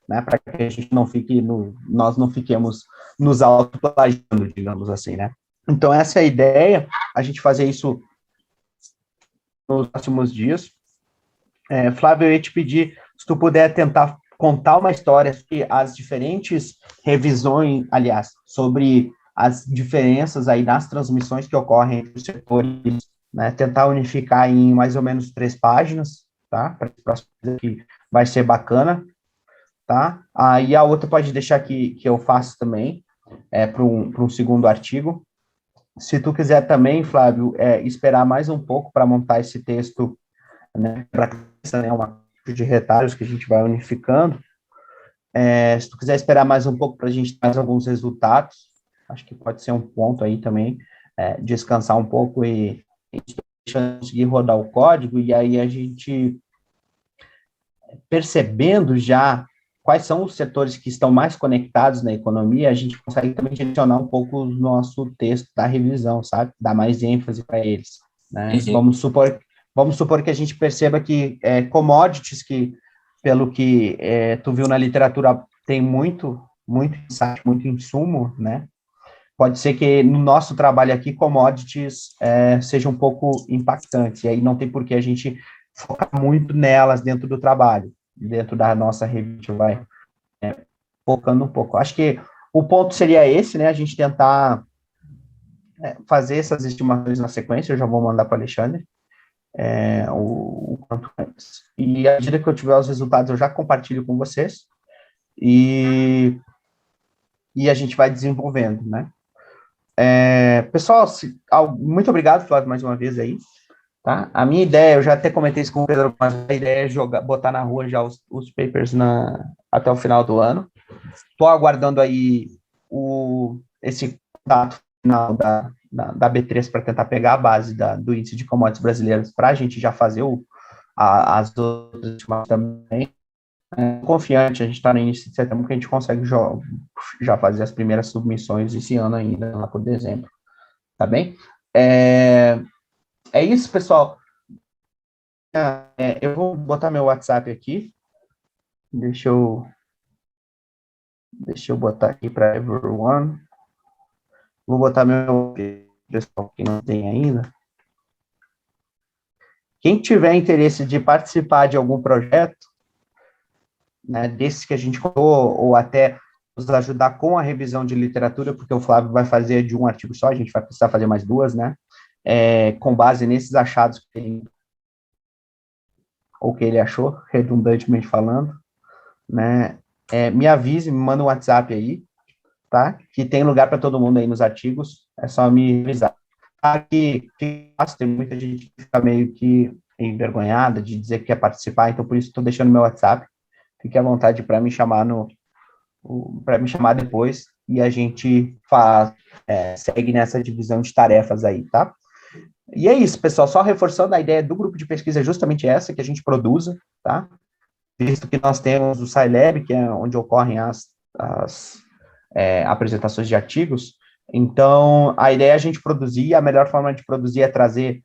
né, para que a gente não fique, nós não fiquemos nos autoplagiando, digamos assim, né. Então, essa é a ideia, a gente fazer isso nos próximos dias. Flávio, eu ia te pedir, se tu puder tentar contar uma história sobre as diferentes revisões, aliás, sobre as diferenças aí nas transmissões que ocorrem entre os setores, né, tentar unificar em mais ou menos 3 páginas, tá? Para o próximo que vai ser bacana, tá? Aí a outra pode deixar que eu faço também, para um segundo artigo. Se tu quiser também, Flávio, esperar mais um pouco para montar esse texto, né, para uma de retalhos que a gente vai unificando. Se tu quiser esperar mais um pouco para a gente ter mais alguns resultados, acho que pode ser um ponto aí também, descansar um pouco e conseguir rodar o código, e aí a gente, percebendo já quais são os setores que estão mais conectados na economia, a gente consegue também direcionar um pouco o nosso texto da revisão, sabe? Dar mais ênfase para eles, né? Uhum. Vamos supor que a gente perceba que commodities, que pelo que tu viu na literatura, tem muito insight, muito insumo, né? Pode ser que no nosso trabalho aqui, commodities sejam um pouco impactantes, e aí não tem por que a gente focar muito nelas dentro do trabalho. dentro da nossa review, a gente vai focando um pouco. Acho que o ponto seria esse, né? A gente tentar fazer essas estimações na sequência. Eu já vou mandar para o Alexandre o quanto antes. E à medida que eu tiver os resultados, eu já compartilho com vocês. E a gente vai desenvolvendo, né? Pessoal, muito obrigado, Flávio, mais uma vez aí. Tá? A minha ideia, eu já até comentei isso com o Pedro, mas a ideia é botar na rua já os papers até o final do ano. Estou aguardando aí esse contato final da B3 para tentar pegar a base do índice de commodities brasileiros para a gente já fazer as outras estimações também. Confiante, a gente está no início de setembro que a gente consegue já fazer as primeiras submissões esse ano ainda, lá por dezembro. Tá bem? É isso, pessoal. Eu vou botar meu WhatsApp aqui. Deixa eu botar aqui para everyone. Vou botar meu pessoal que não tem ainda. Quem tiver interesse de participar de algum projeto, né, desses que a gente contou, ou até nos ajudar com a revisão de literatura, porque o Flávio vai fazer de um artigo só, a gente vai precisar fazer mais duas, né? Com base nesses achados que ele achou, redundantemente falando, né? Me avise, me manda um WhatsApp aí, tá? Que tem lugar para todo mundo aí nos artigos, é só me avisar. Aqui, tem muita gente que fica meio que envergonhada de dizer que quer participar, então por isso estou deixando meu WhatsApp. Fique à vontade para me chamar depois e a gente segue nessa divisão de tarefas aí, tá? E é isso, pessoal, só reforçando, a ideia do grupo de pesquisa é justamente essa, que a gente produza, tá? Visto que nós temos o Scilab, que é onde ocorrem as apresentações de artigos, então a ideia é a gente produzir, a melhor forma de produzir é trazer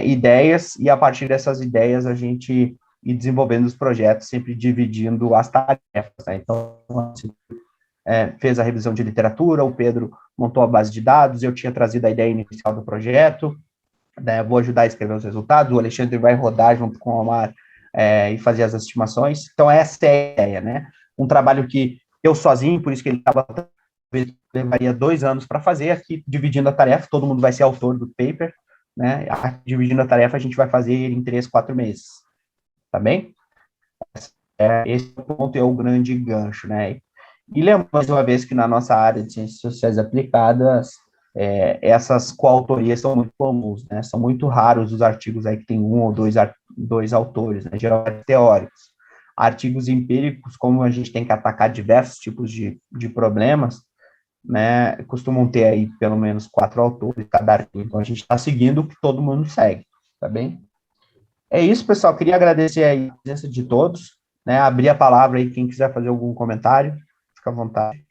ideias, e a partir dessas ideias a gente ir desenvolvendo os projetos, sempre dividindo as tarefas, né? Então, fez a revisão de literatura, o Pedro montou a base de dados, eu tinha trazido a ideia inicial do projeto, né, vou ajudar a escrever os resultados, o Alexandre vai rodar junto com o Omar e fazer as estimações. Então, essa é a ideia, né? Um trabalho que eu sozinho, por isso que ele levaria 2 anos para fazer, aqui dividindo a tarefa, todo mundo vai ser autor do paper, né? Dividindo a tarefa, a gente vai fazer ele em 3, 4 meses, tá bem? Esse ponto é o grande gancho, né? E lembrando, mais uma vez, que na nossa área de ciências sociais aplicadas, essas coautorias são muito comuns, né? São muito raros os artigos aí que tem 1 ou 2 autores, né? Geralmente teóricos. Artigos empíricos, como a gente tem que atacar diversos tipos de problemas, né? Costumam ter aí pelo menos 4 autores cada artigo. Então, a gente está seguindo o que todo mundo segue, tá bem? É isso, pessoal. Queria agradecer aí a presença de todos, né? Abrir a palavra aí, quem quiser fazer algum comentário, fica à vontade.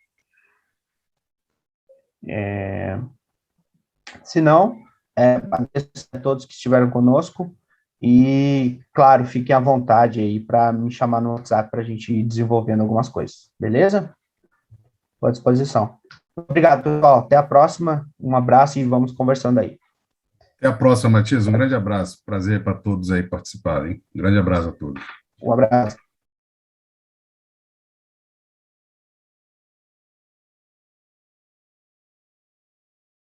Se não, agradeço a todos que estiveram conosco e, claro, fiquem à vontade aí para me chamar no WhatsApp para a gente ir desenvolvendo algumas coisas, beleza? Estou à disposição. Obrigado, pessoal. Até a próxima. Um abraço e vamos conversando aí. Até a próxima, Matias. Um grande abraço. Prazer para todos aí participarem. Um grande abraço a todos. Um abraço.